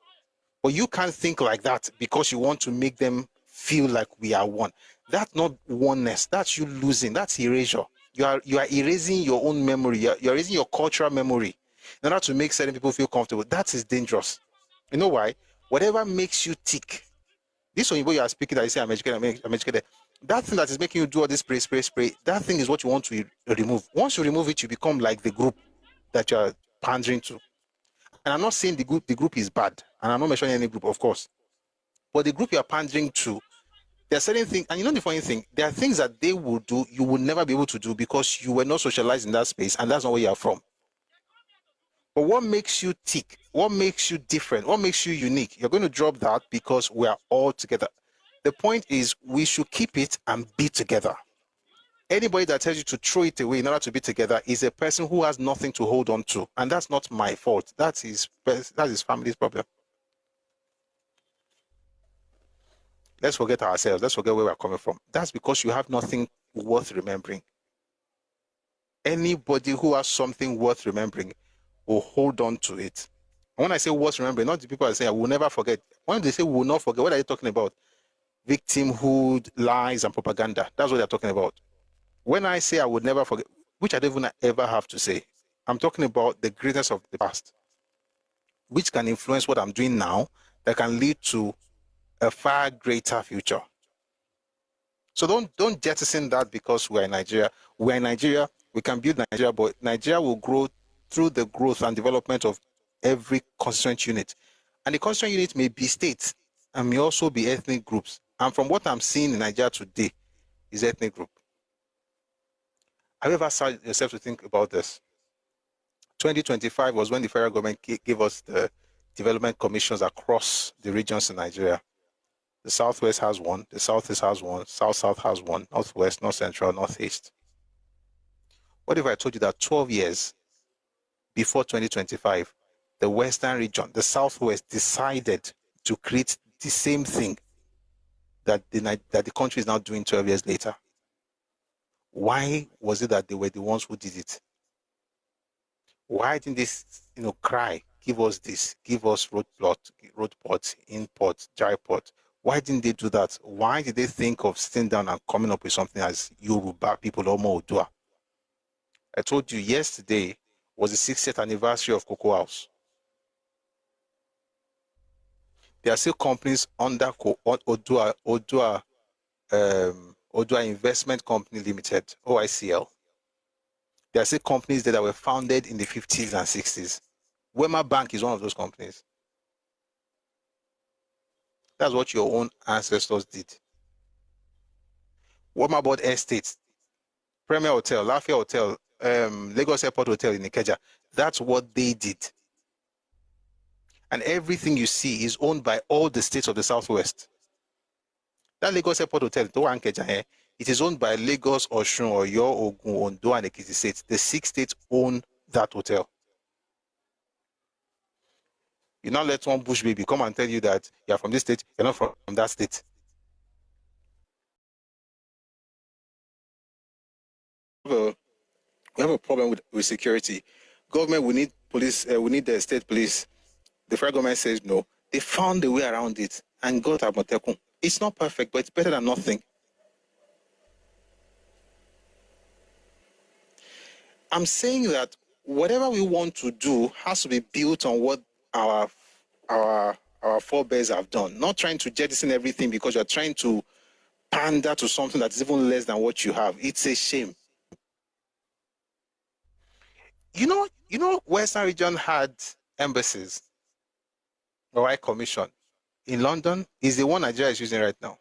But you can't think like that because you want to make them feel like we are one. That's not oneness. That's you losing. That's erasure. You are erasing your own memory. You're erasing your cultural memory in order to make certain people feel comfortable. That is dangerous. You know why? Whatever makes you tick. This one you are speaking that you say I'm educated. That thing that is making you do all this spray, that thing is what you want to remove. Once you remove it, you become like the group that you are pandering to. And I'm not saying the group is bad, and I'm not mentioning any group, of course. But the group you are pandering to, there are certain things, and you know the funny thing, there are things that they will do you will never be able to do because you were not socialized in that space, and that's not where you are from. But what makes you tick? What makes you different? What makes you unique? You're going to drop that because we are all together. The point is, we should keep it and be together. Anybody that tells you to throw it away in order to be together is a person who has nothing to hold on to, and that's not my fault. That's his family's problem. Let's forget ourselves. Let's forget where we're coming from. That's because you have nothing worth remembering. Anybody who has something worth remembering will hold on to it. And when I say worth remembering, not the people that say I will never forget. When they say we will not forget, what are they talking about? Victimhood, lies, and propaganda. That's what they're talking about. When I say I would never forget, which I don't even ever have to say, I'm talking about the greatness of the past, which can influence what I'm doing now, that can lead to a far greater future. So don't jettison that because we're in Nigeria. We're in Nigeria, we can build Nigeria, but Nigeria will grow through the growth and development of every constituent unit. And the constituent unit may be states and may also be ethnic groups. And from what I'm seeing in Nigeria today is ethnic group. Have you ever started yourself to think about this? 2025 was when the federal government gave us the development commissions across the regions in Nigeria. The Southwest has one, the Southeast has one, South has one, Northwest, North Central, Northeast. What if I told you that 12 years before 2025, the Western region, the Southwest, decided to create the same thing that the country is now doing 12 years later? Why was it that they were the ones who did it? Why didn't they, cry, give us this, give us road ports, import, dry port? Why didn't they do that? Why did they think of sitting down and coming up with something as Yoruba people or Moodua? I told you yesterday was the 60th anniversary of Cocoa House. There are still companies under Odua Investment Company Limited, OICL. There are still companies that were founded in the 50s and 60s. Wema Bank is one of those companies. That's what your own ancestors did. Wema bought estates, Premier Hotel, Lafayette Hotel, Lagos Airport Hotel in Ikeja. That's what they did. And everything you see is owned by all the states of the Southwest. That Lagos Airport Hotel, it is owned by Lagos, Osun, Oyo, Ogun, Ondo, and Ekiti states. The 6 states own that hotel. You now let one bush baby come and tell you that you're from this state, you're not from that state. We have a problem with security. Government, we need police, we need the state police. The federal government says no. They found a way around it and got Amotekun. It's not perfect, but it's better than nothing. I'm saying that whatever we want to do has to be built on what our forebears have done. Not trying to jettison everything because you're trying to pander to something that's even less than what you have. It's a shame. You know, Western region had embassies or high commission. In London is the one Nigeria is using right now.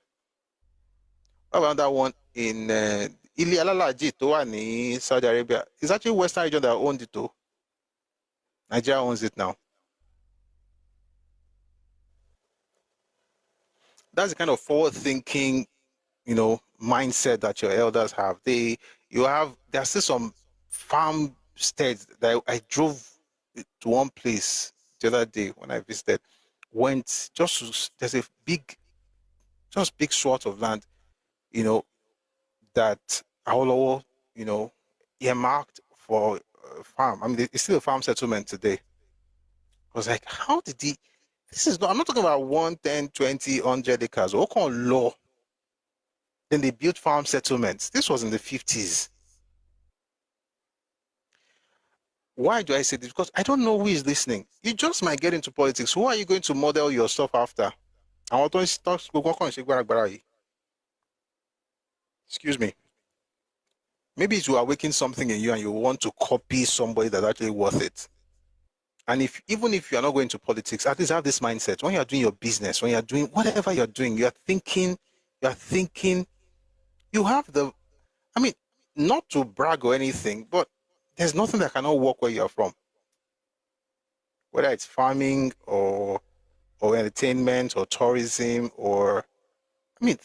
What about that one in Ili Alalaji to one in Saudi Arabia? It's actually Western region that owned it too. Nigeria owns it now. That's the kind of forward-thinking, mindset that your elders have. There are still some farmsteads that I drove to one place the other day when I visited. There's a big swath of land, that Awolowo, earmarked for farm. I mean, it's still a farm settlement today. I was like, how did I'm not talking about 1, 10, 20, 100 acres. What kind of law? Then they built farm settlements. This was in the 50s. Why do I say this? Because I don't know who is listening. You just might get into politics. Who are you going to model your stuff after? Excuse me. Maybe it will awaken something in you and you want to copy somebody that's actually worth it. And even if you are not going to politics, at least have this mindset. When you are doing your business, when you are doing whatever you're doing, you are thinking, you have the, I mean, not to brag or anything, but there's nothing that cannot work where you're from. Whether it's farming or entertainment or tourism or, I mean,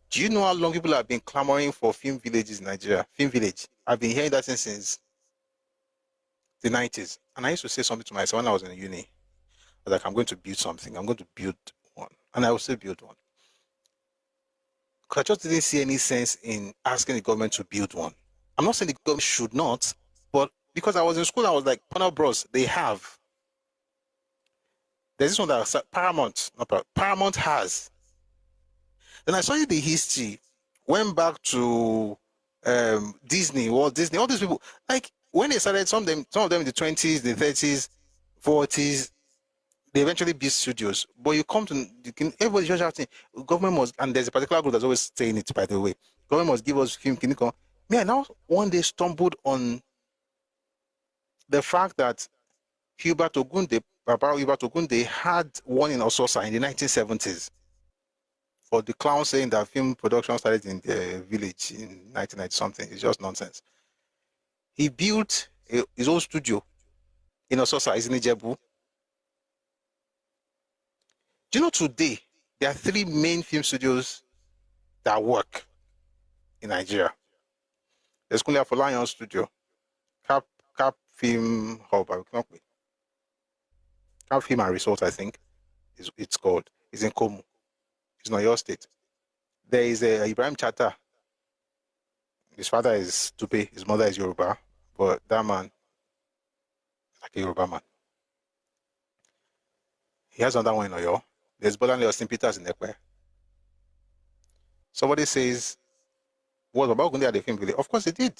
do you know how long people have been clamoring for film villages in Nigeria? Film village. I've been hearing that since the 90s. And I used to say something to myself when I was in uni. I was like, I'm going to build something. I'm going to build one. And I will still build one. Because I just didn't see any sense in asking the government to build one. I'm not saying the government should not, but because I was in school, I was like, Cornell Bros, they have. There's this one that Paramount, not Paramount has. Then I studied the history, went back to Disney, Walt Disney, all these people. Like when they started, some of them in the 20s, the 30s, 40s, they eventually built studios. But you come to, everybody's just shouting, government must, and there's a particular group that's always saying it, by the way. Government must give us film. Me, I now one day stumbled on the fact that Hubert Ogunde, Baba Hubert Ogunde, had one in Ososa in the 1970s. For the clown saying that film production started in the village in 1990 something is just nonsense. He built his own studio in Ososa, is in Ijebu. Do you know today there are 3 main film studios that work in Nigeria? There's Kunle Afolayan Studio, Cap Film Hub, Cap Film and Resort, I think it's called. It's in Komu. It's not your state. There is a Ibrahim Chata. His father is Tupe, his mother is Yoruba, but that man is like a Yoruba man. He has another one in Oyo. There's Bolanle Austin Peters in Ekwe. Somebody says, was Baba Ogunde at the film village? Of course he did.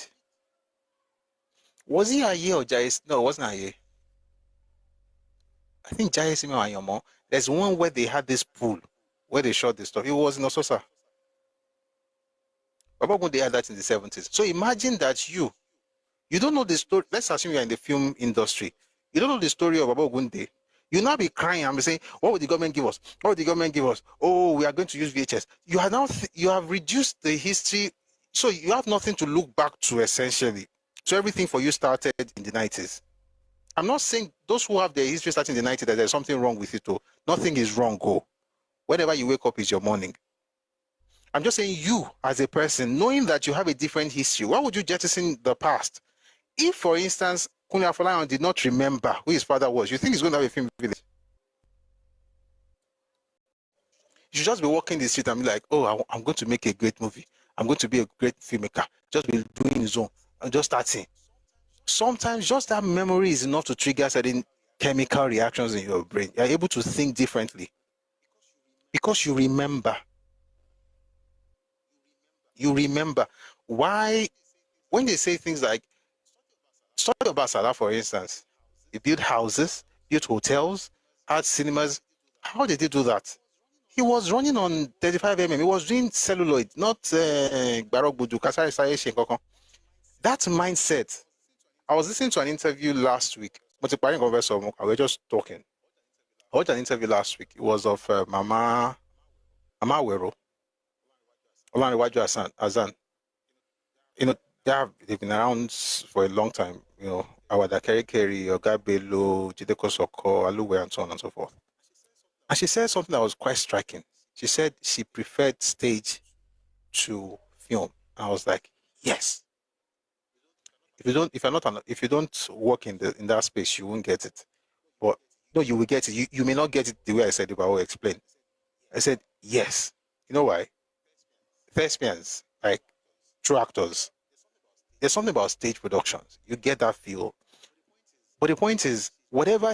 Was he Aye or Jais? No, it wasn't Aye. I think Jais or Ayomo. There's one where they had this pool where they shot this stuff. It was in Ososa. Baba Ogunde had that in the 70s. So imagine that you don't know the story. Let's assume you're in the film industry. You don't know the story of Baba Ogunde. You now be crying and be saying, what would the government give us? What would the government give us? Oh, we are going to use VHS. You are now you have reduced the history, so you have nothing to look back to essentially. So everything for you started in the 90s. I'm not saying those who have their history starting in the 90s that there's something wrong with it. Oh, nothing is wrong. Oh, whenever you wake up is your morning. I'm just saying you as a person, knowing that you have a different history, why would you jettison the past? If, for instance, Kunle Afolayan did not remember who his father was, you think he's going to have a film village? You should just be walking the street and be like, oh, I'm going to make a great movie. I'm going to be a great filmmaker. Just be doing his own and just starting. Sometimes just that memory is enough to trigger certain chemical reactions in your brain. You're able to think differently because you remember. You remember. Why, when they say things like, study about Salah, for instance, he built houses, built hotels, had cinemas. How did he do that? He was running on 35mm. He was doing celluloid, not Barok Budu, Kasari Saye Shenkoko. That mindset. I was listening to an interview last week. We were just talking. I watched an interview last week. It was of Mama Awero, Olanrewaju Azan. You know, they've been around for a long time. You know, Awada Keri, Ogabelo, Jideko Soko, Aluwe, and so on and so forth. And she said something that was quite striking. She said she preferred stage to film. I was like, yes. If you don't work in that space, you won't get it. But no, you will get it. You may not get it the way I said it, but I will explain. I said yes. You know why? Thespians, like true actors, there's something about stage productions. You get that feel. But the point is, whatever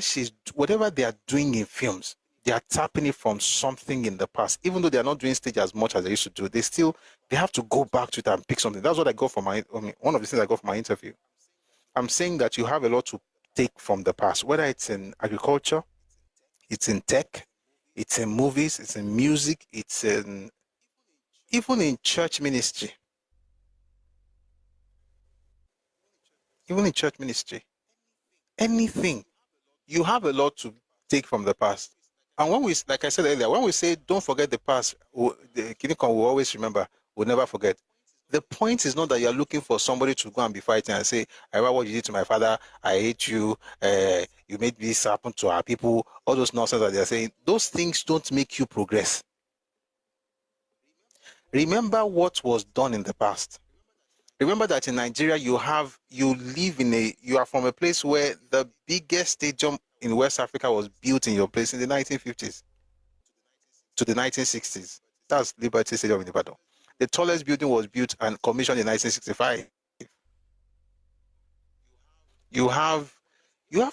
they are doing in films, they are tapping it from something in the past. Even though they are not doing stage as much as they used to do, they have to go back to it and pick something. That's what I got from one of the things I got from my interview. I'm saying that you have a lot to take from the past, whether it's in agriculture, it's in tech, it's in movies, it's in music, it's even in church ministry. even in church ministry, anything. You have a lot to take from the past. And when we, like I said earlier, when we say don't forget the past, the Kinikon will always remember, will never forget. The point is not that you're looking for somebody to go and be fighting and say, I remember what you did to my father, I hate you, you made this happen to our people, all those nonsense that they're saying. Those things don't make you progress. Remember what was done in the past. Remember that in Nigeria, you are from a place where the biggest stadium in West Africa was built in your place in the 1950s to the 1960s. That's Liberty Stadium in Ibadan. The tallest building was built and commissioned in 1965. You have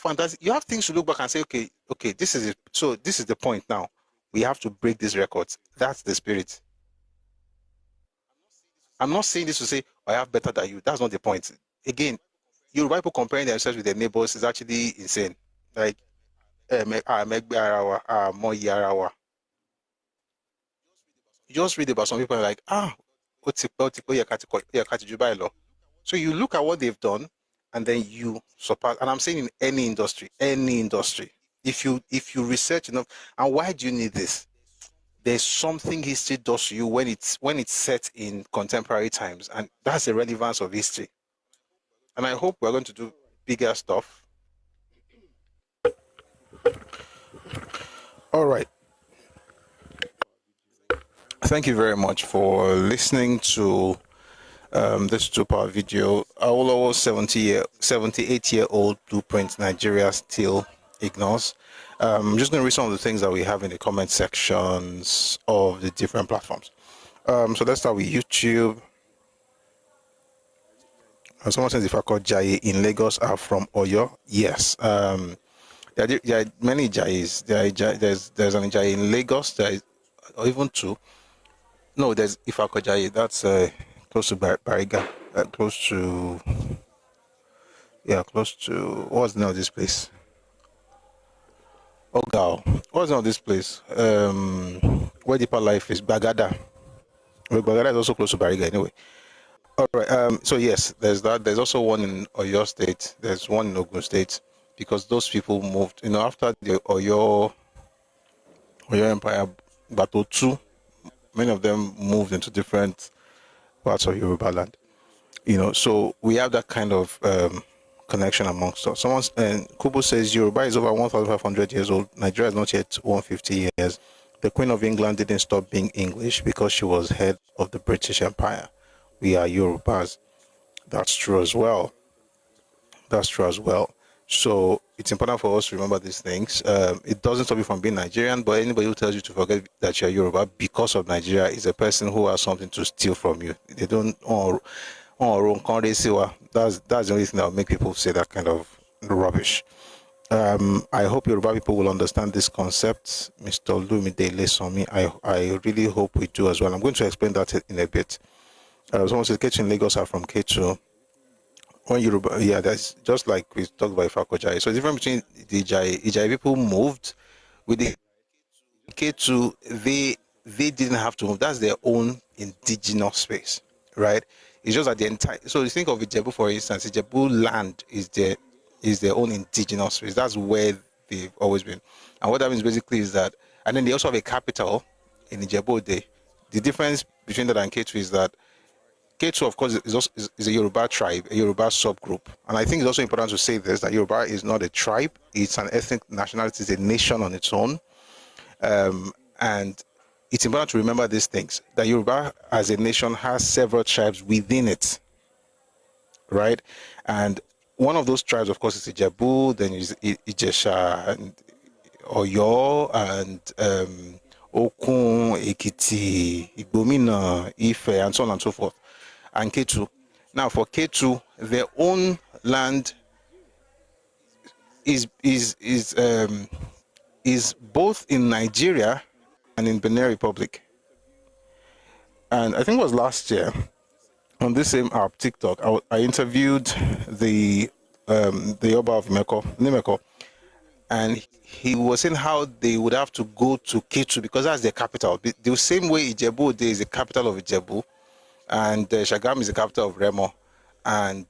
fantastic. You have things to look back and say, okay, this is it. So this is the point now. We have to break these records. That's the spirit. I'm not saying this to say I have better than you. That's not the point. Again, Yoruba people comparing themselves with their neighbors is actually insane. Like, you just read about some people and like, so you look at what they've done and then you surpass. And I'm saying in any industry, if you research enough, and why do you need this? There's something history does to you when it's set in contemporary times, and that's the relevance of history. And I hope we're going to do bigger stuff. All right. Thank you very much for listening to this 2-part video. Awolowo 78-year-old blueprint Nigeria still ignores. I'm just going to read some of the things that we have in the comment sections of the different platforms. So let's start with YouTube. Someone says, if I call Jai in Lagos are from Oyo. Yes. There are many Jais. There's an Jai in Lagos. There is, or even two. No, there's Ifako Jai. That's close to Bariga. Close to what's the name of this place? Ogao. What's the name of this place? Where Deeper Life is Bagada. Well, Bagada is also close to Bariga anyway. All right. So yes, there's that. There's also one in Oyo State. There's one in Ogun State, because those people moved. After the Oyo Empire Battle 2, many of them moved into different parts of Yoruba land. So we have that kind of connection amongst us. Kubo says Yoruba is over 1,500 years old. Nigeria is not yet 150 years. The Queen of England didn't stop being English because she was head of the British Empire. We are Yorubas. That's true as well. So it's important for us to remember these things. It doesn't stop you from being Nigerian, but anybody who tells you to forget that you're Yoruba because of Nigeria is a person who has something to steal from you. They don't. That's the only thing that will make people say that kind of rubbish. I hope Yoruba people will understand this concept. Mr. Lumide Lesomi, I really hope we do as well. I'm going to explain that in a bit. Someone says Ketu in Lagos are from Ketu. When Yoruba, that's just like we talked about Ifako. So the difference between the Ijai people moved with the Ketu, they didn't have to move. That's their own indigenous space, right? It's just that the entire. So you think of Ijebu, for instance. Ijebu land is their own indigenous space. That's where they've always been. And what that means basically is that, and then they also have a capital in Ijebu. The difference between that and Ketu is that Ketu, of course, is a Yoruba tribe, a Yoruba subgroup. And I think it's also important to say this, that Yoruba is not a tribe. It's an ethnic nationality. It's a nation on its own. And it's important to remember these things, that Yoruba as a nation has several tribes within it, right? And one of those tribes, of course, is Ijebu, then is Ijesha, and Oyo, and Okun, Ekiti, Igbomina, Ife, and so on and so forth. And Ketu. Now, for Ketu, their own land is both in Nigeria and in Benin Republic. And I think it was last year on this same app, TikTok, I interviewed the Oba of Nimeko, and he was saying how they would have to go to Ketu because that's their capital. The same way Ijebu is the capital of Ijebu, and Shagam is the capital of Remo, and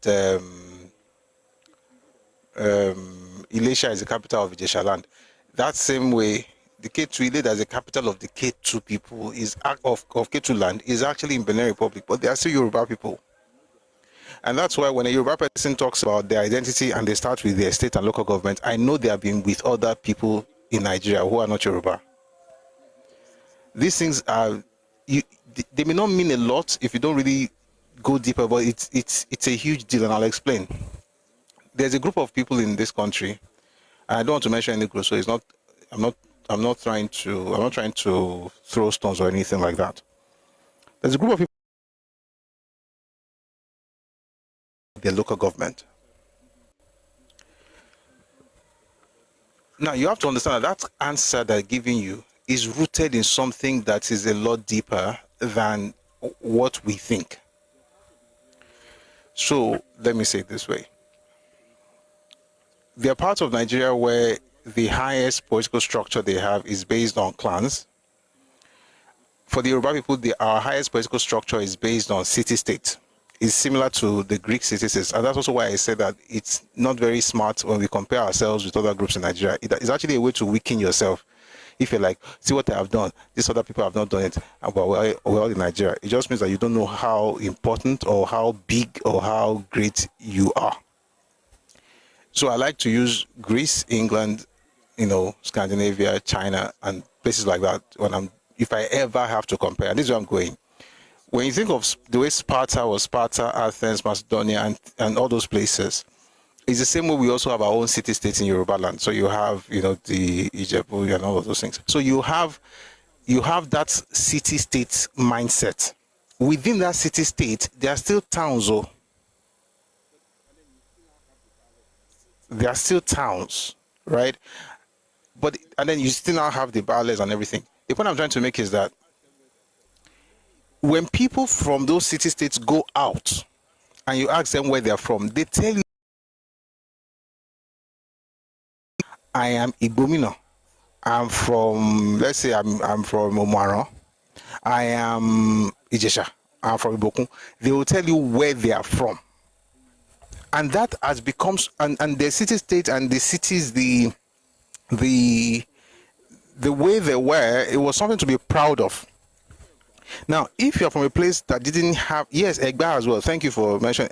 Ilesha is the capital of Ijesha land. That same way, the K2 Ile, as the capital of the K2 people, is of K2 land, is actually in Benin Republic, but they are still Yoruba people. And that's why when a Yoruba person talks about their identity and they start with their state and local government, I know they have been with other people in Nigeria who are not Yoruba. These things are, they may not mean a lot if you don't really go deeper, but it's a huge deal, and I'll explain. There's a group of people in this country, and I don't want to mention any group, so it's not. I'm not trying to throw stones or anything like that. There's a group of people, the local government. Now you have to understand that answer they're giving you is rooted in something that is a lot deeper than what we think. So let me say it this way. There are parts of Nigeria where the highest political structure they have is based on clans. For the Yoruba people, our highest political structure is based on city-state. It's similar to the Greek city-states, and that's also why I said that it's not very smart when we compare ourselves with other groups in Nigeria. It's actually a way to weaken yourself. If you're like, see what I have done, these other people have not done it, but we're all in Nigeria. It just means that you don't know how important or how big or how great you are. So I like to use Greece, England, Scandinavia, China, and places like that if I ever have to compare. And this is where I'm going. When you think of the way Sparta, Athens, Macedonia, and all those places, it's the same way we also have our own city-states in Yoruba land. So you have, the Ijebu and all of those things. So you have that city-state mindset. Within that city-state, there are still towns, there are still towns, right? And then you still now have the battles and everything. The point I'm trying to make is that when people from those city-states go out and you ask them where they're from, they tell you, I am Igbomina. I'm from, let's say I'm from Omaro. I am Ijesha. I'm from Ibokun. They will tell you where they are from. And that has become, and the city-state and the cities, the way they were, it was something to be proud of. Now, if you're from a place that didn't have, yes, Egba as well. Thank you for mentioning.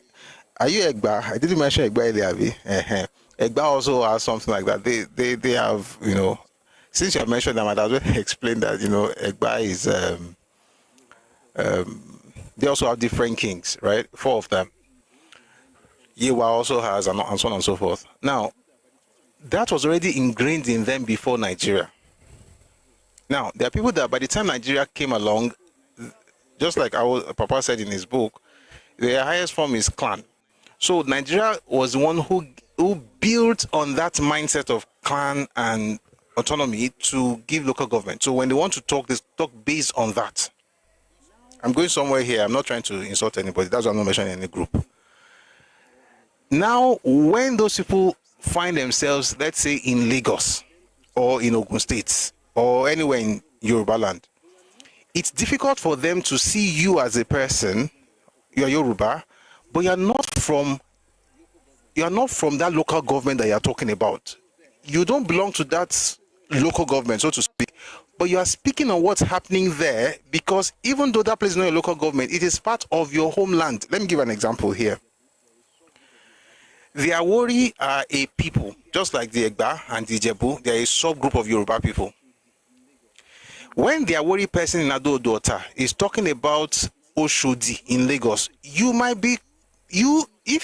Are you Egba? I didn't mention Egba earlier. Egba also has something like that. They have, since you have mentioned them, I'd as well explain that, Egba is, they also have different kings, right? 4 of them. Yewa also has, and so on and so forth. Now, that was already ingrained in them before Nigeria. Now, there are people that by the time Nigeria came along, just like Papa said in his book, their highest form is clan. So Nigeria was the one who built on that mindset of clan and autonomy to give local government. So when they want to talk, they talk based on that. I'm going somewhere here. I'm not trying to insult anybody. That's why I'm not mentioning any group. Now, when those people find themselves, let's say, in Lagos or in Ogun State or anywhere in Yoruba land, it's difficult for them to see you as a person. You're Yoruba, but you're not from that local government that you're talking about. You don't belong to that local government, so to speak, but you are speaking on what's happening there, because even though that place is not your local government, it is part of your homeland. Let me give an example here. The Awori are a people, just like the Egba and the Ijebu. They are a subgroup of Yoruba people. When the Awori person in Ado-Odota is talking about Oshodi in Lagos, if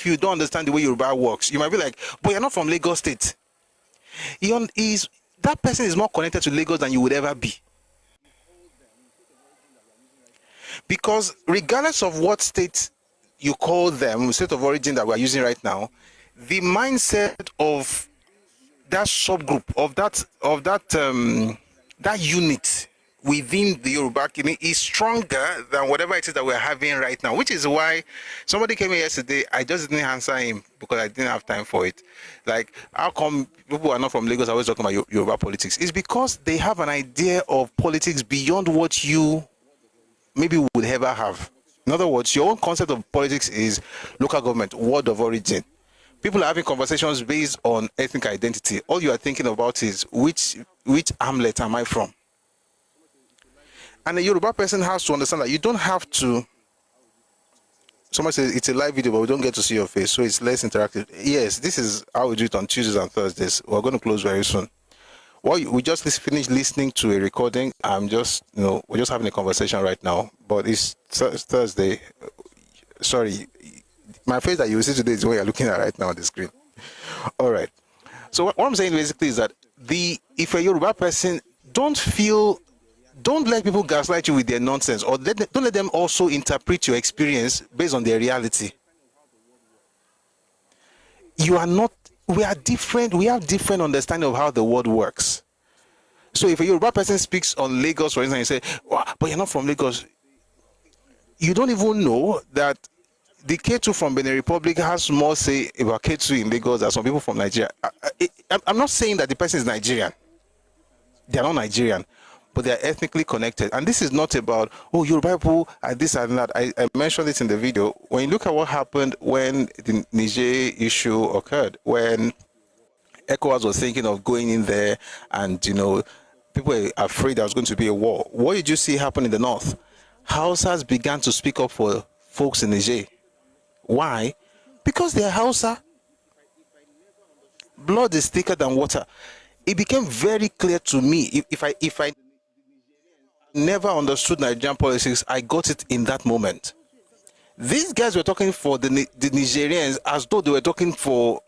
you don't understand the way Yoruba works, you might be like, but you're not from Lagos State. That person is more connected to Lagos than you would ever be. Because regardless of what state you call them, state of origin that we're using right now, the mindset of that subgroup, that unit within the Yoruba community is stronger than whatever it is that we're having right now, which is why somebody came here yesterday. I just didn't answer him because I didn't have time for it. Like, how come people who are not from Lagos are always talking about Yoruba politics? It's because they have an idea of politics beyond what you maybe would ever have. In other words, your own concept of politics is local government, word of origin. People are having conversations based on ethnic identity. All you are thinking about is which hamlet am I from? And a Yoruba person has to understand that you don't have to. Someone says it's a live video, but we don't get to see your face, so it's less interactive. Yes, this is how we do it on Tuesdays and Thursdays. We're going to close very soon. Well, we just finished listening to a recording. I'm just, we're just having a conversation right now. But it's Thursday. Sorry, my face that you will see today is what you're looking at right now on the screen. All right. So what I'm saying basically is that if a Yoruba person, don't let people gaslight you with their nonsense, or don't let them also interpret your experience based on their reality. We are different. We have different understanding of how the world works. So if a Yoruba person speaks on Lagos, for instance, and you say, well, but you're not from Lagos, you don't even know that the K2 from Benin Republic has more say about K2 in Lagos than some people from Nigeria. I'm not saying that the person is Nigerian. They are not Nigerian, but they are ethnically connected. And this is not about, oh, Yoruba people are this and that. I mentioned it in the video. When you look at what happened when the Niger issue occurred, when ECOWAS was thinking of going in there and, people were afraid there was going to be a war. What did you see happen in the north? Hausas began to speak up for folks in Niger. Why? Because they're Hausa. Blood is thicker than water. It became very clear to me. If I never understood Nigerian politics, I got it in that moment. These guys were talking for the Nigerians as though they were talking for,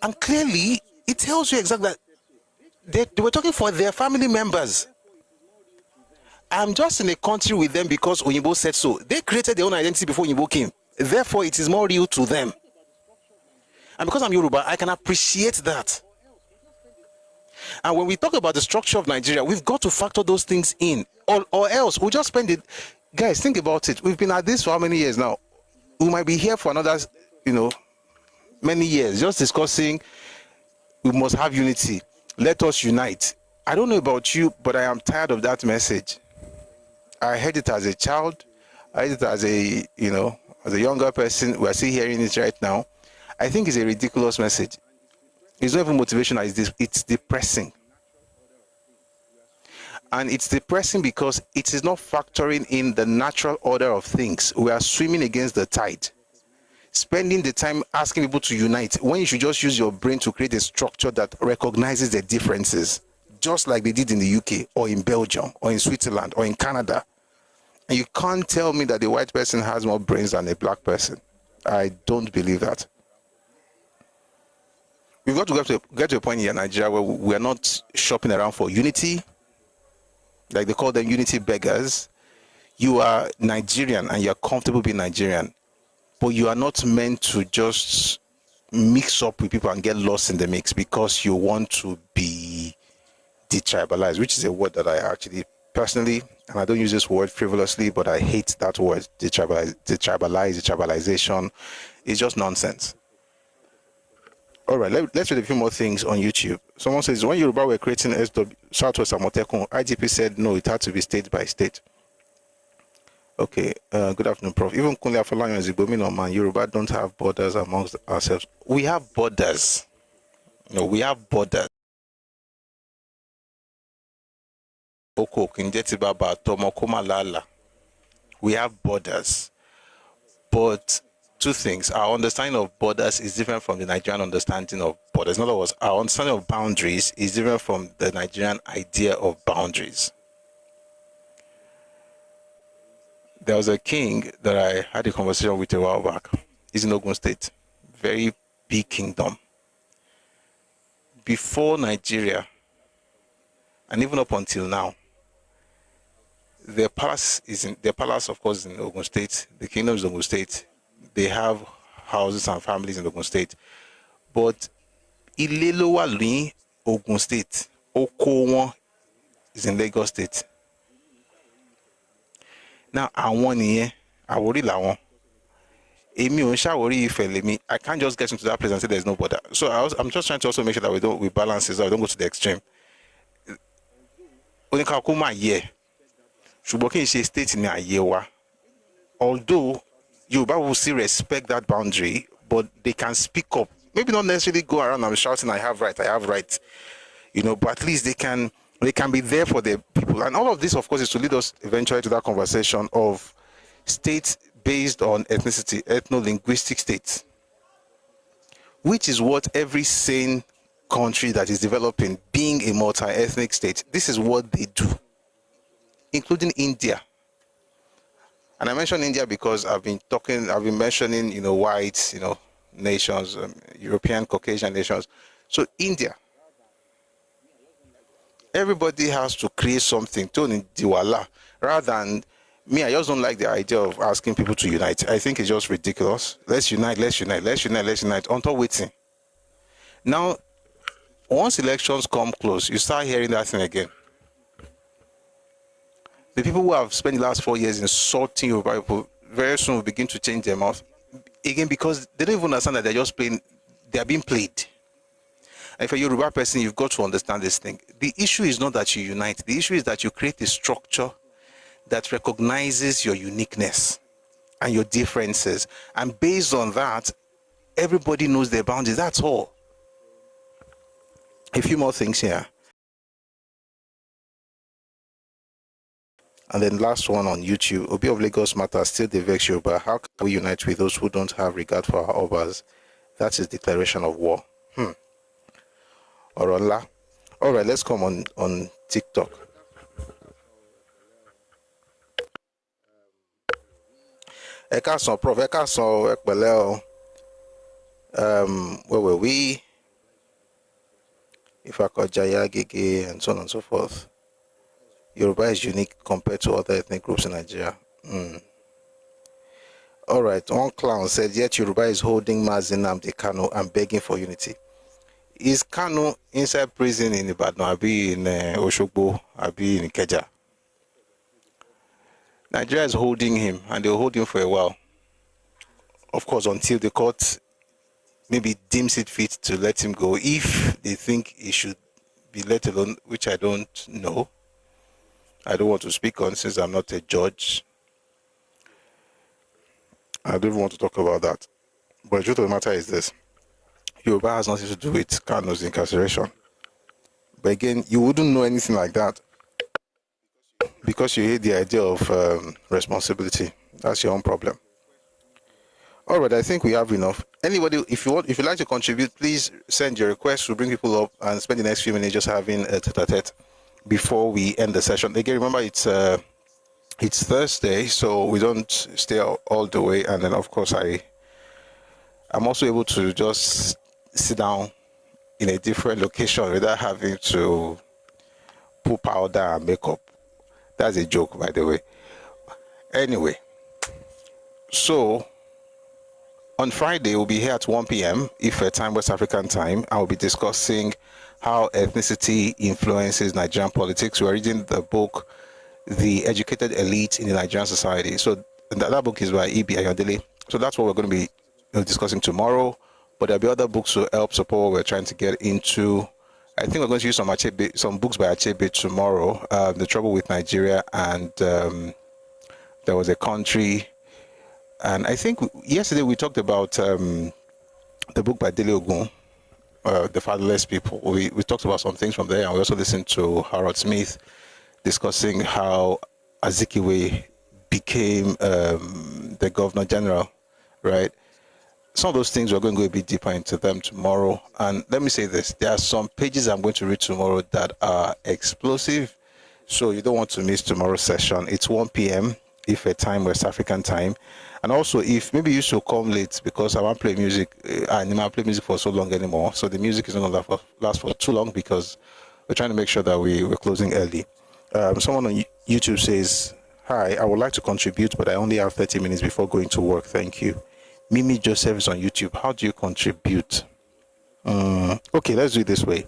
and clearly it tells you exactly that they were talking for their family members. I'm just in a country with them because Oyinbo said so. They created their own identity before Oyinbo came. Therefore, it is more real to them. And because I'm Yoruba, I can appreciate that. And when we talk about the structure of Nigeria, we've got to factor those things in, or else we'll just spend it. Guys, think about it. We've been at this for how many years now? We might be here for another, many years, just discussing we must have unity. Let us unite. I don't know about you, but I am tired of that message. I heard it as a child. I heard it as a younger person. We're still hearing it right now. I think it's a ridiculous message. It's not even motivational, it's depressing. And it's depressing because it is not factoring in the natural order of things. We are swimming against the tide. Spending the time asking people to unite when you should just use your brain to create a structure that recognizes the differences, just like they did in the UK or in Belgium or in Switzerland or in Canada. And you can't tell me that the white person has more brains than a black person. I don't believe that. We've got to get to a point here in Nigeria where we are not shopping around for unity, like they call them unity beggars. You are Nigerian and you're comfortable being Nigerian, but you are not meant to just mix up with people and get lost in the mix because you want to be detribalized, which is a word that I actually personally, and I don't use this word frivolously, but I hate that word, detribalization. It's just nonsense. All right, let's read a few more things on YouTube. Someone says, when Yoruba were creating Southwest Amotekun, IGP said no, it had to be state by state. Okay, good afternoon, Prof. Even Kunle Afolayan is a Igbo man. Yoruba don't have borders amongst ourselves. We have borders. We have borders. We have borders. But two things. Our understanding of borders is different from the Nigerian understanding of borders. In other words, our understanding of boundaries is different from the Nigerian idea of boundaries. There was a king that I had a conversation with a while back. He's in Ogun State. Very big kingdom. Before Nigeria, and even up until now, their palace, of course, in Ogun State. The kingdom is Ogun State. They have houses and families in Ogun State. But Ilelowa Ogun State, Oko is in Lagos State. Now, I worry lawon. I can't just get into that place and say there's no border. So I'm just trying to also make sure that we balance it, so I don't go to the extreme. Although Yoruba will still respect that boundary, but they can speak up maybe not necessarily go around and shouting, I have right, but at least they can be there for the people. And all of this, of course, is to lead us eventually to that conversation of states based on ethnicity, ethno-linguistic states, which is what every sane country that is developing, being a multi-ethnic state, this is what they do, including India. And I mention India because I've been mentioning, whites, nations, European, Caucasian nations. So India, everybody has to create something, turn diwala, rather than me. I just don't like the idea of asking people to unite. I think it's just ridiculous. Let's unite. On top waiting. Now, once elections come close, you start hearing that thing again. The people who have spent the last 4 years insulting Yoruba people very soon will begin to change their mouth again, because they don't even understand that they're just playing. They are being played. And for a Yoruba person, you've got to understand this thing. The issue is not that you unite. The issue is that you create a structure that recognizes your uniqueness and your differences. And based on that, everybody knows their boundaries. That's all. A few more things here. And then last one on YouTube. Obi of Lagos matters still the vex Yoruba. How can we unite with those who don't have regard for our obas? That is declaration of war. Orola. All right, let's come on TikTok. Ẹkáàsán, Prof. Ẹkáàsán, Ẹpẹ̀lẹ́. Where were we? Ifakojaya, Gege, and so on and so forth. Yoruba is unique compared to other ethnic groups in Nigeria. All right, one clown said, yet Yoruba is holding Mazi Nnamdi Kanu and begging for unity. Is Kanu inside prison in Ibadan, Abi in Oshogbo, Abi in Ikeja? Nigeria is holding him, and they'll hold him for a while. Of course, until the court maybe deems it fit to let him go, if they think he should be let alone, which I don't know. I don't want to speak on, since I'm not a judge. I don't even want to talk about that. But the truth of the matter is this. Yoruba has nothing to do with Kanu's incarceration. But again, you wouldn't know anything like that because you hate the idea of responsibility. That's your own problem. All right, I think we have enough. Anybody, if you'd like to contribute, please send your request. We'll bring people up and spend the next few minutes just having a tete-a-tete before we end the session. Again, remember it's Thursday, so we don't stay all the way. And then, of course, I'm also able to just sit down in a different location without having to put powder and makeup. That's a joke, by the way. Anyway, so on Friday, we'll be here at 1 p.m. Ife time, West African time. I'll be discussing how ethnicity influences Nigerian politics. We're reading the book, The Educated Elite in the Nigerian Society. So that book is by E.B. Ayodele. So that's what we're going to be discussing tomorrow. But there'll be other books to help support what we're trying to get into. I think we're going to use some books by Achebe tomorrow. The Trouble with Nigeria, and there was a country. And I think yesterday we talked about the book by Dele Ogun, The Fatherless People. We talked about some things from there, and we also listened to Harold Smith discussing how Azikiwe became the Governor General, right? Some of those things, we're going to go a bit deeper into them tomorrow. And let me say this, there are some pages I'm going to read tomorrow that are explosive, so you don't want to miss tomorrow's session. It's 1 p.m. Ife time, West African time. And also, if maybe you should come late because I won't play music, and I won't play music for so long anymore, so the music is not going to last for too long because we're trying to make sure that we're closing early. Someone on YouTube says, hi, I would like to contribute, but I only have 30 minutes before going to work. Thank you. Mimi Joseph is on YouTube. How do you contribute? Okay, let's do it this way.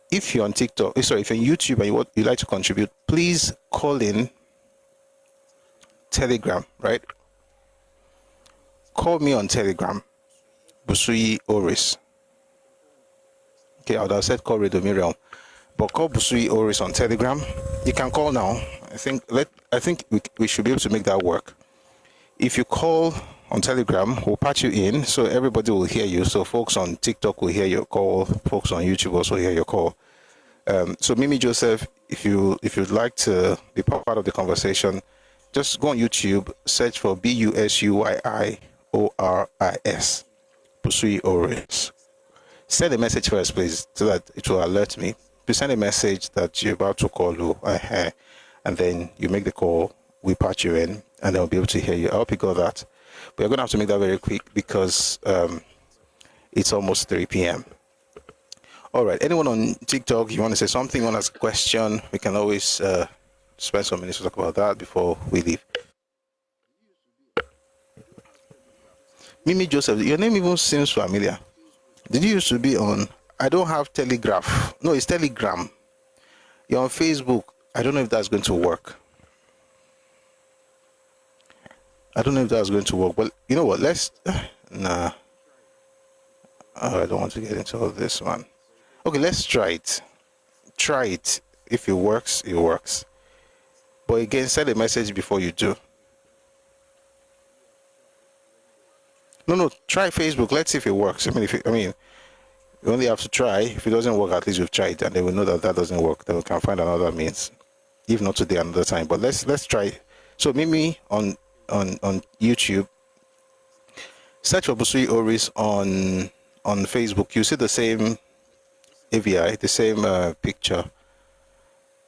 If you're on TikTok, if you're on YouTube and you like to contribute, please call in Telegram, right? Call me on Telegram, Busui Oris. Okay, I would have said call Radio Miriam, but call Busui Oris on Telegram. You can call now. I think we should be able to make that work. If you call on Telegram. We'll patch you in so everybody will hear you. So folks on TikTok will hear your call. Folks on YouTube also hear your call. So Mimi Joseph, if you'd like to be part of the conversation, just go on YouTube, search for BUSUYIORIS, Busui Oris. Send a message first, please, so that it will alert me. You send a message that you're about to call you, and then you make the call, we patch you in, and then we'll be able to hear you. I hope you got that. But you're going to have to make that very quick because it's almost 3 p.m. All right. Anyone on TikTok, you want to say something, you want to ask a question, we can always spend some minutes to talk about that before we leave. Mimi Joseph, your name even seems familiar. Did you used to be on? I don't have Telegraph. No, it's Telegram. You're on Facebook. I don't know if that's going to work. I don't know if that's going to work. But you know what? Let's. Nah. Oh, I don't want to get into all this, man. Okay, let's try it. Try it. If it works, it works. But again, send a message before you do. No, try Facebook. Let's see if it works. I mean, you only have to try. If it doesn't work, at least we've tried, and then we know that that doesn't work. Then we can find another means, if not today, another time. But let's try. So Mimi on YouTube, search for Busui Oris on Facebook. You see the same AVI, the same picture,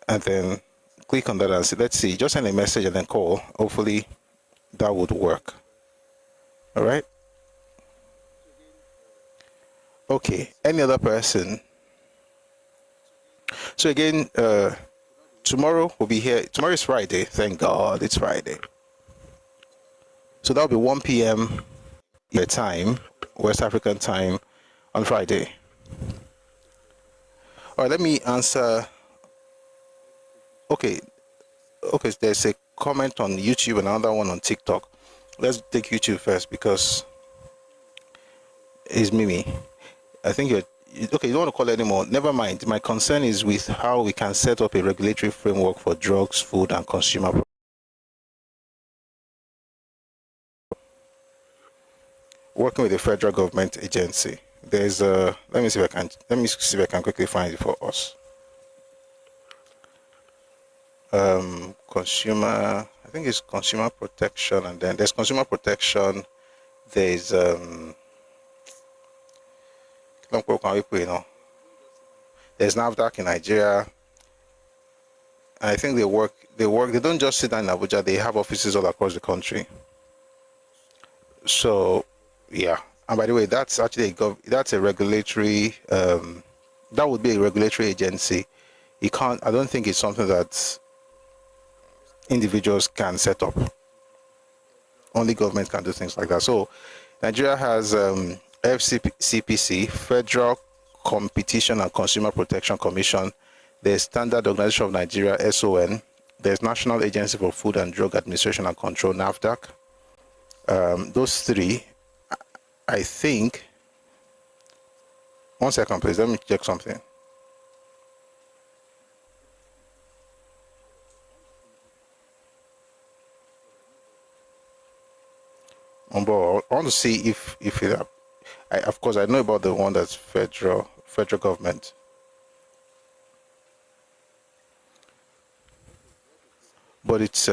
and then click on that and see. Let's see. Just send a message and then call. Hopefully, that would work. All right. Okay, any other person? So again, tomorrow we'll be here. Tomorrow is Friday. Thank God it's Friday. So that'll be 1 p.m. your time, West African time, on Friday. All right, let me answer. Okay, there's a comment on YouTube and another one on TikTok. Let's take YouTube first because it's Mimi. I think you're okay. You don't want to call it anymore. Never mind. My concern is with how we can set up a regulatory framework for drugs, food, and consumer. Working with the federal government agency. There's a. Let me see if I can quickly find it for us. Consumer. I think it's consumer protection, and then there's consumer protection. There's there's NAFDAC in Nigeria. I think they work, they don't just sit down in Abuja, they have offices all across the country. So, yeah. And by the way, that's actually that's a regulatory, that would be a regulatory agency. I don't think it's something that individuals can set up. Only government can do things like that. So, Nigeria has FCPC, Federal Competition and Consumer Protection Commission. There's Standard Organization of Nigeria, SON. There's National Agency for Food and Drug Administration and Control, NAFDAC. Those three, I think. 1 second, please. Let me check something. I want to see if it. Of course, I know about the one that's federal government. But it's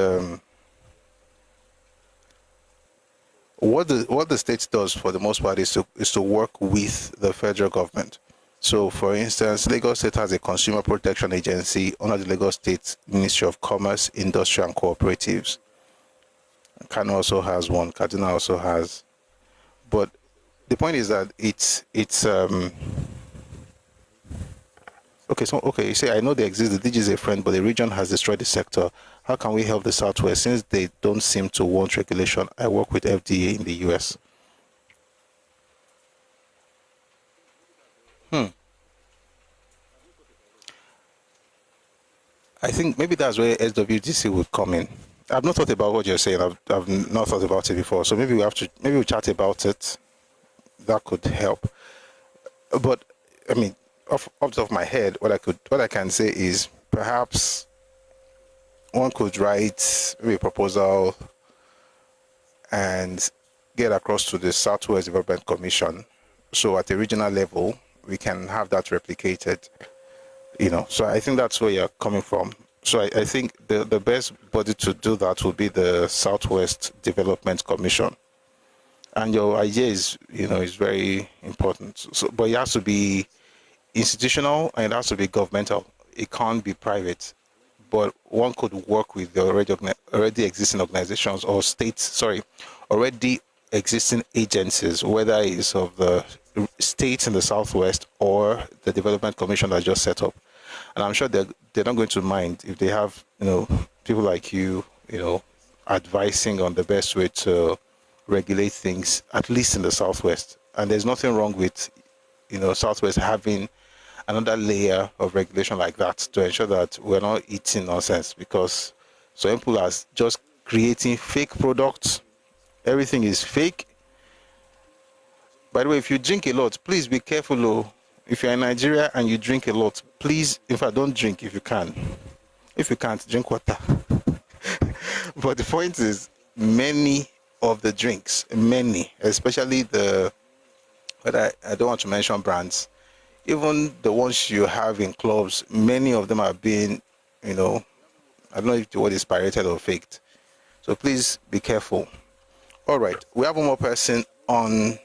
what the state does for the most part is to work with the federal government. So, for instance, Lagos State has a consumer protection agency under the Lagos State Ministry of Commerce, Industry and Cooperatives. Kano also has one. Kaduna also has. But the point is that it's okay, you say I know they exist, the DG is a friend, but the region has destroyed the sector. How can we help the Southwest since they don't seem to want regulation? I work with FDA in the US. I think maybe that's where SWDC would come in. I've not thought about what you're saying. I've not thought about it before. So maybe we'll chat about it. That could help. But I mean, off the top of my head, what I can say is perhaps one could write maybe a proposal and get across to the Southwest Development Commission. So at the regional level, we can have that replicated, So I think that's where you're coming from. So I think the best body to do that would be the Southwest Development Commission. And your idea is very important. So, but it has to be institutional and it has to be governmental. It can't be private. But one could work with the already existing organizations or already existing agencies, whether it's of the states in the Southwest or the Development Commission that just set up. And I'm sure they're not going to mind if they have, people like you, advising on the best way to regulate things, at least in the Southwest. And there's nothing wrong with, Southwest having another layer of regulation like that to ensure that we're not eating nonsense, because some people are just creating fake products. Everything is fake. By the way, if you drink a lot, please be careful. Oh. If you're in Nigeria and you drink a lot, please, in fact, don't drink if you can. If you can't, drink water. But the point is, many of the drinks, especially I don't want to mention brands, even the ones you have in clubs, many of them are being, I don't know if the word is pirated or faked. So please be careful. All right, we have one more person on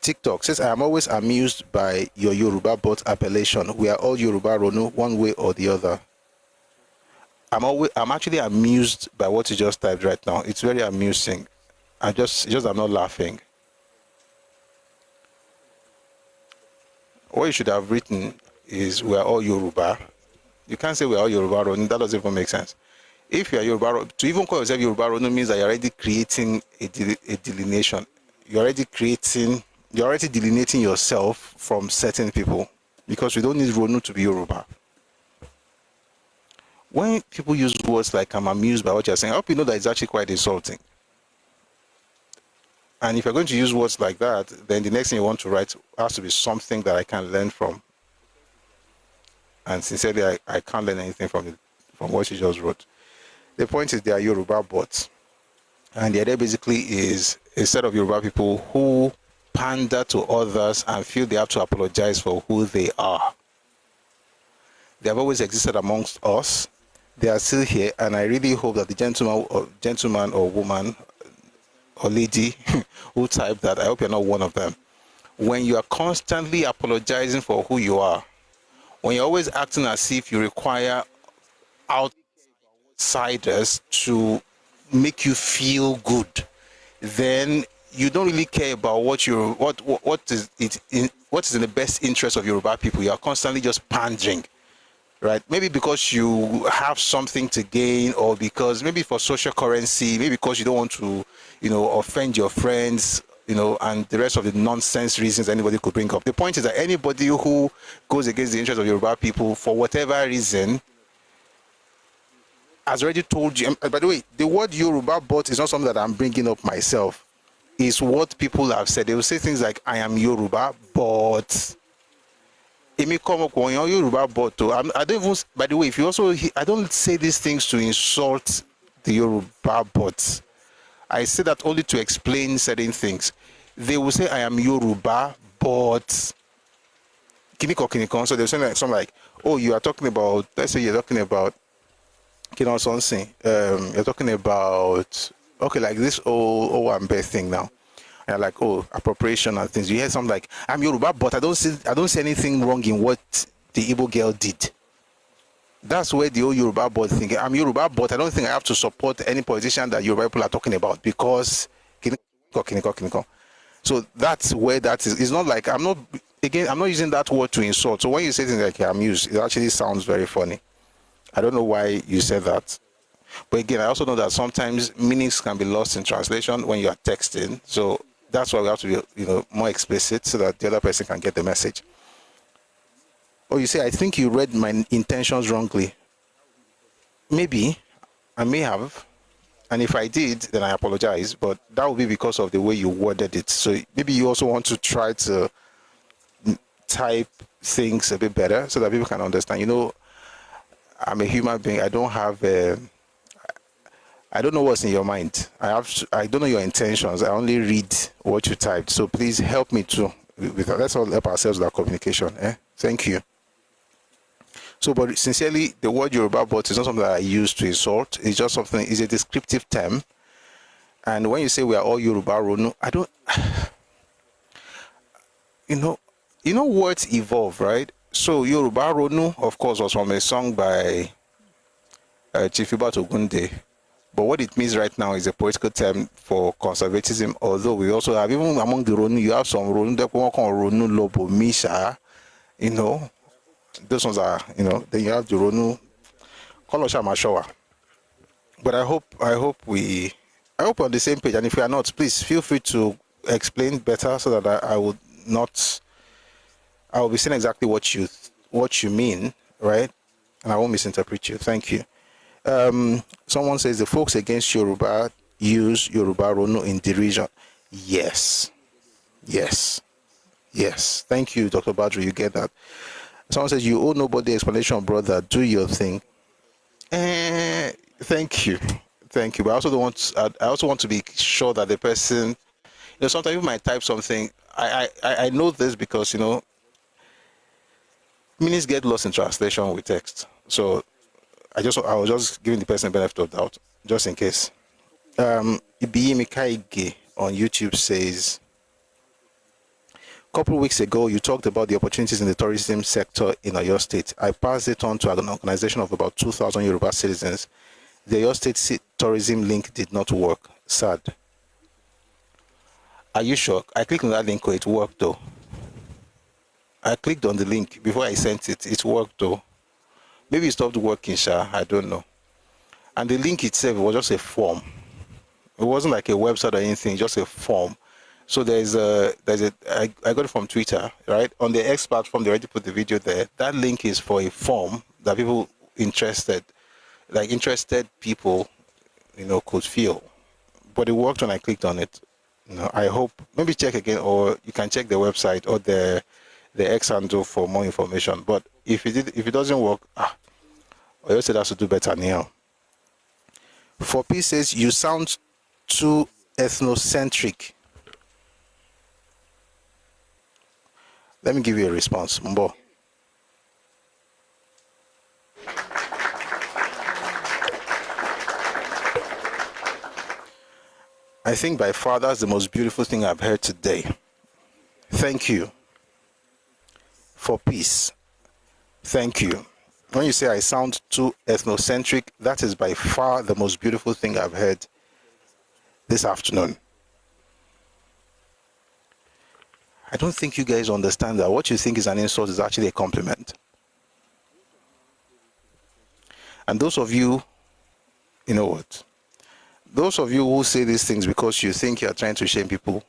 TikTok. Says, I am always amused by your Yoruba bot appellation. We are all Yoruba Ronu, one way or the other. I'm actually amused by what you just typed right now. It's very amusing. I'm not laughing. What you should have written is, we are all Yoruba. You can't say we are all Yoruba Ronu. That doesn't even make sense. If you are Yoruba, to even call yourself Yoruba Ronu means that you're already creating a delineation. You're already delineating yourself from certain people, because we don't need Ronu to be Yoruba. When people use words like I'm amused by what you're saying, I hope you know that it's actually quite insulting. And if you're going to use words like that, then the next thing you want to write has to be something that I can learn from. And sincerely, I can't learn anything from what you just wrote. The point is, they are Yoruba bots. And the idea basically is a set of Yoruba people who pander to others and feel they have to apologize for who they are. They have always existed amongst us. They are still here, and I really hope that the gentleman or woman or lady who typed that, I hope you're not one of them. When you are constantly apologizing for who you are, when you're always acting as if you require outsiders to make you feel good, then you don't really care about what is in the best interest of Yoruba people. You are constantly just pandering, right? Maybe because you have something to gain, or because maybe for social currency, maybe because you don't want to, offend your friends, and the rest of the nonsense reasons anybody could bring up. The point is that anybody who goes against the interest of Yoruba people for whatever reason has already told you. By the way, the word Yoruba bot is not something that I'm bringing up myself. It's what people have said. They will say things like, I am Yoruba, but Yoruba bot. I don't even, by the way, if you also, I don't say these things to insult the Yoruba bots. I say that only to explain certain things. They will say, I am Yoruba, but so they'll say something like, oh, you are talking about, let's say you're talking about, something. You're talking about, okay, like this Owambe thing now. And you're like, oh, appropriation and things. You hear something like, I'm Yoruba, but I don't see anything wrong in what the Igbo girl did. That's where the old Yoruba bot thinking, I'm Yoruba, but I don't think I have to support any politician that Yoruba people are talking about, because so that's where that is. It's not like, I'm not using that word to insult. So when you say things like I'm used, it actually sounds very funny. I don't know why you said that. But again, I also know that sometimes meanings can be lost in translation when you are texting. So that's why we have to be, more explicit so that the other person can get the message. Oh, you say, I think you read my intentions wrongly. Maybe. I may have. And if I did, then I apologize. But that would be because of the way you worded it. So maybe you also want to try to type things a bit better so that people can understand. I'm a human being. I I don't know what's in your mind. I don't know your intentions. I only read what you typed. So please help me too. Let's all help ourselves with our communication. Thank you. So, but sincerely, the word Yoruba bot is not something that I use to insult. It's just something, it's a descriptive term. And when you say we are all Yoruba Ronu, I don't, words evolve, right? So Yoruba Ronu, of course, was from a song by Chief Hubert Ogunde. But what it means right now is a political term for conservatism, although we also have, even among the Ronu, you have some Ronu, that we call Ronu Lobo Misha, those ones are, then you have the Ronu, Kolosha Mashowa. But I hope we're on the same page, and if we are not, please feel free to explain better so that I will be saying exactly what you mean, right? And I won't misinterpret you. Thank you. Someone says the folks against Yoruba use Yoruba Ronu in derision. Yes. Thank you, Dr. Badru. You get that. Someone says you owe nobody explanation, brother. Do your thing. Thank you. But I also want to be sure that the person, sometimes you might type something. I know this because meanings get lost in translation with text. So I was just giving the person the benefit of doubt, just in case. Ibiyemi Kaige on YouTube says, a couple of weeks ago, you talked about the opportunities in the tourism sector in Oyo State. I passed it on to an organization of about 2,000 Yoruba citizens. The Oyo State tourism link did not work. Sad. Are you shocked? I clicked on that link, it worked though. I clicked on the link before I sent it. It worked though. Maybe it stopped working, Sha. I don't know. And the link itself was just a form. It wasn't like a website or anything, just a form. So I got it from Twitter, right? On the X platform, they already put the video there. That link is for a form that people interested people, could fill. But it worked when I clicked on it. I hope, maybe check again, or you can check the website or the X handle for more information. But if it doesn't work, Oyo State has to do better now. For Peace says you sound too ethnocentric. Let me give you a response, Mbo. I think by far that's the most beautiful thing I've heard today. Thank you. For Peace. Thank you. When you say I sound too ethnocentric, that is by far the most beautiful thing I've heard this afternoon. I don't think you guys understand that what you think is an insult is actually a compliment. And those of you, you know what? Those of you who say these things because you think you're trying to shame people,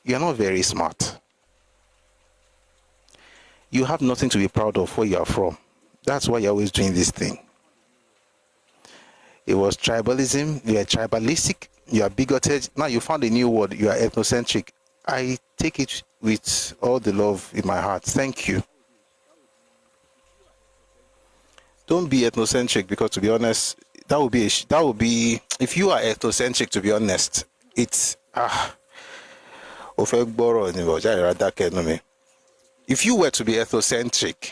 you're not very smart. You have nothing to be proud of where you are from. That's why you're always doing this thing. It was tribalism, you are tribalistic, you are bigoted. Now you found a new word, you are ethnocentric. I take it with all the love in my heart. Thank you. Don't be ethnocentric, because to be honest, that would be if you are ethnocentric, to be honest, it's if you were to be ethnocentric,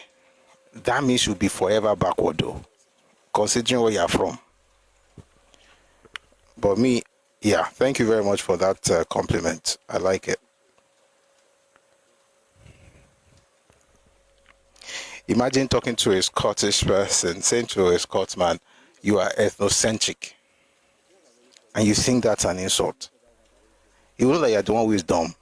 that means you'll be forever backward though, considering where you're from. But me, yeah, thank you very much for that compliment. I like it. Imagine talking to a Scottish person, saying to a Scotsman, you are ethnocentric, and you think that's an insult. You know that you're the one who is dumb.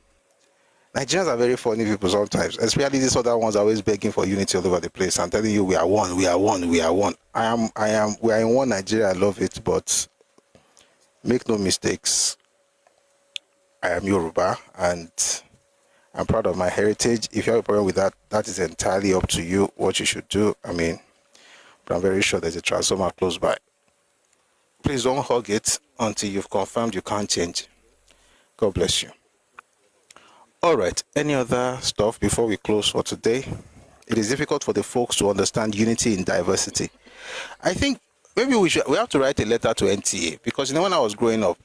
Nigerians are very funny people sometimes, especially these other ones are always begging for unity all over the place. I'm telling you, we are one, we are one, we are one. We are in one Nigeria, I love it, but make no mistakes. I am Yoruba, and I'm proud of my heritage. If you have a problem with that, that is entirely up to you, what you should do. But I'm very sure there's a transformer close by. Please don't hug it until you've confirmed you can't change. God bless you. All right, any other stuff before we close for today? It is difficult for the folks to understand unity in diversity. I think maybe we have to write a letter to NTA, because when I was growing up,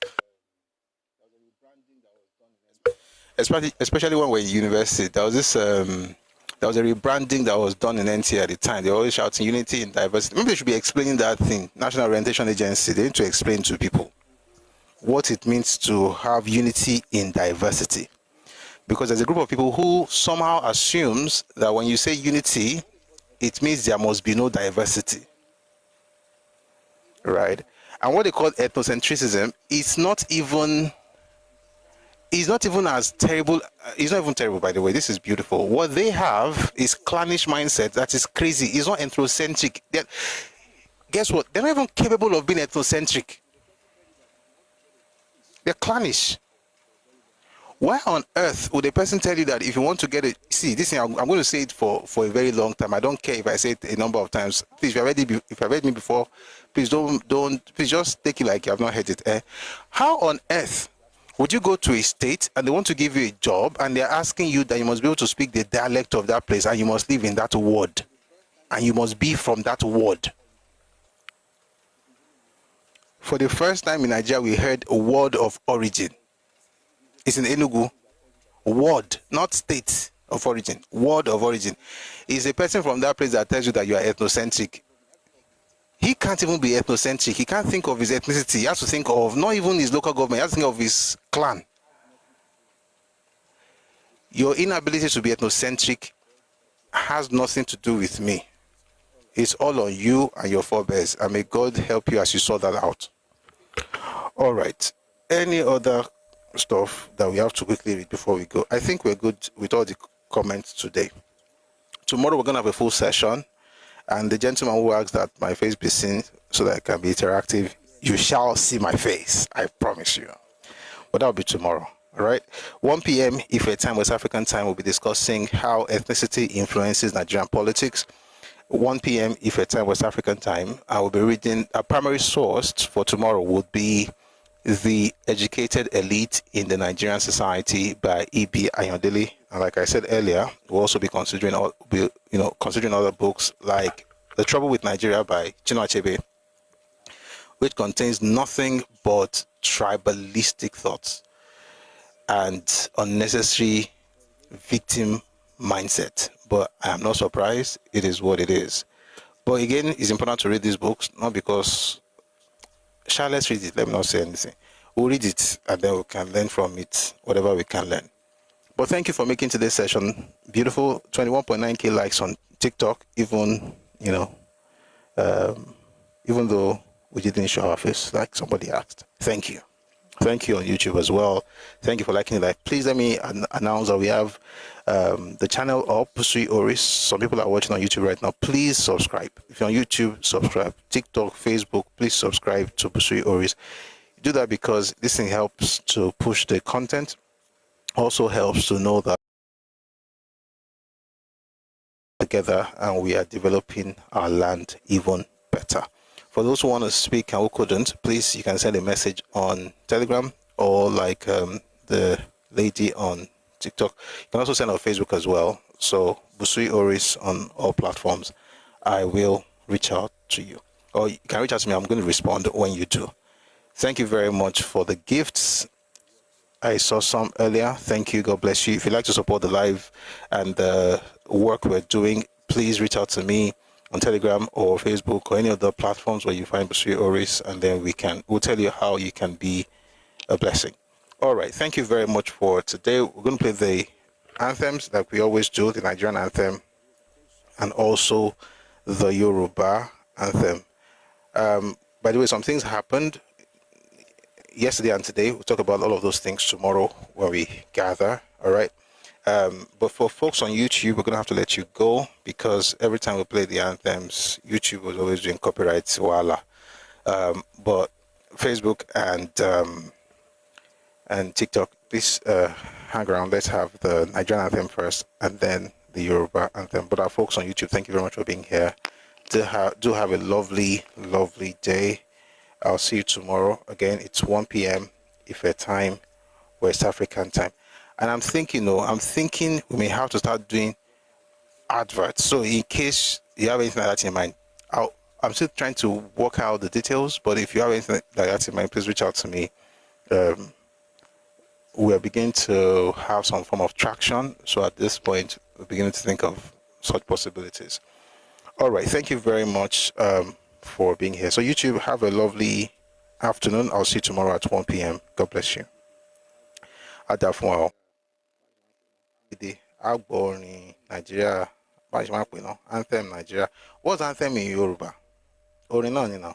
especially when we were in university, there was a rebranding that was done in NTA at the time. They were always shouting unity in diversity. Maybe they should be explaining that thing. National Orientation Agency, they need to explain to people what it means to have unity in diversity. Because there's a group of people who somehow assumes that when you say unity, it means there must be no diversity. Right? And what they call ethnocentrism is not even as terrible. It's not even terrible, by the way. This is beautiful. What they have is clannish mindset that is crazy. It's not ethnocentric. Guess what? They're not even capable of being ethnocentric. They're clannish. Why on earth would a person tell you that if you want to get it? See, this thing, I'm going to say it for a very long time. I don't care if I say it a number of times. Please, if you've heard me before, please please just take it like you have not heard it. How on earth would you go to a state and they want to give you a job and they're asking you that you must be able to speak the dialect of that place and you must live in that ward and you must be from that ward? For the first time in Nigeria, we heard a word of origin. It's in Enugu. Word, not state of origin. Word of origin. Is a person from that place that tells you that you are ethnocentric. He can't even be ethnocentric. He can't think of his ethnicity. He has to think of not even his local government. He has to think of his clan. Your inability to be ethnocentric has nothing to do with me. It's all on you and your forebears. And may God help you as you sort that out. All right. Any other stuff that we have to quickly read before we go? I think we're good with all the comments today. Tomorrow we're going to have a full session, and the gentleman who asked that my face be seen so that it can be interactive, you shall see my face, I promise you. But that'll be tomorrow. All right, 1 p.m. Ife time, West African time, we'll be discussing how ethnicity influences Nigerian politics. 1 p.m. Ife time, West African time, I will be reading. A primary source for tomorrow would be The Educated Elite in the Nigerian Society by E.B. Ayondele. And like I said earlier, we'll also be considering other books like The Trouble with Nigeria by Chinua Achebe, which contains nothing but tribalistic thoughts and unnecessary victim mindset. But I am not surprised. It is what it is. But again, it's important to read these books, not because let's read it. Let me not say anything. We'll read it and then we can learn from it, whatever we can learn. But thank you for making today's session beautiful. 21.9k likes on TikTok, even though we didn't show our face like somebody asked. Thank you. Thank you on YouTube as well. Thank you for liking the live. Please let me announce that we have the channel up, Pusui Oris. Some people are watching on YouTube right now. Please subscribe. If you're on YouTube, subscribe. TikTok, Facebook, please subscribe to Pusui Oris. Do that because this thing helps to push the content. Also helps to know that together and we are developing our land even better. For those who want to speak and who couldn't, please, you can send a message on Telegram or like the lady on TikTok. You can also send on Facebook as well. So Busui Oris on all platforms. I will reach out to you. Or you can reach out to me. I'm going to respond when you do. Thank you very much for the gifts. I saw some earlier. Thank you. God bless you. If you'd like to support the live and the work we're doing, please reach out to me on Telegram or Facebook or any other platforms where you find Busui Oris, and then we'll tell you how you can be a blessing. All right. Thank you very much for today. We're going to play the anthems like we always do, the Nigerian anthem and also the Yoruba anthem. By the way, some things happened yesterday and today. We'll talk about all of those things tomorrow when we gather. All right. But for folks on YouTube, we're going to have to let you go because every time we play the anthems, YouTube was always doing copyright wala. But Facebook and TikTok, please hang around. Let's have the Nigerian anthem first and then the Yoruba anthem. But our folks on YouTube, thank you very much for being here. Do have a lovely, lovely day. I'll see you tomorrow. Again, it's 1 p.m. Ife time, West African time. And I'm thinking we may have to start doing adverts. So in case you have anything like that in mind, I'm still trying to work out the details, but if you have anything like that in mind, please reach out to me. Um, we are beginning to have some form of traction. So at this point, we're beginning to think of such possibilities. All right. Thank you very much for being here. So YouTube, have a lovely afternoon. I'll see you tomorrow at 1 p.m. God bless you. Adafun Èdè Agboorin Nigeria. Anthem Nigeria. What's anthem in Yoruba? Orin náà ni now.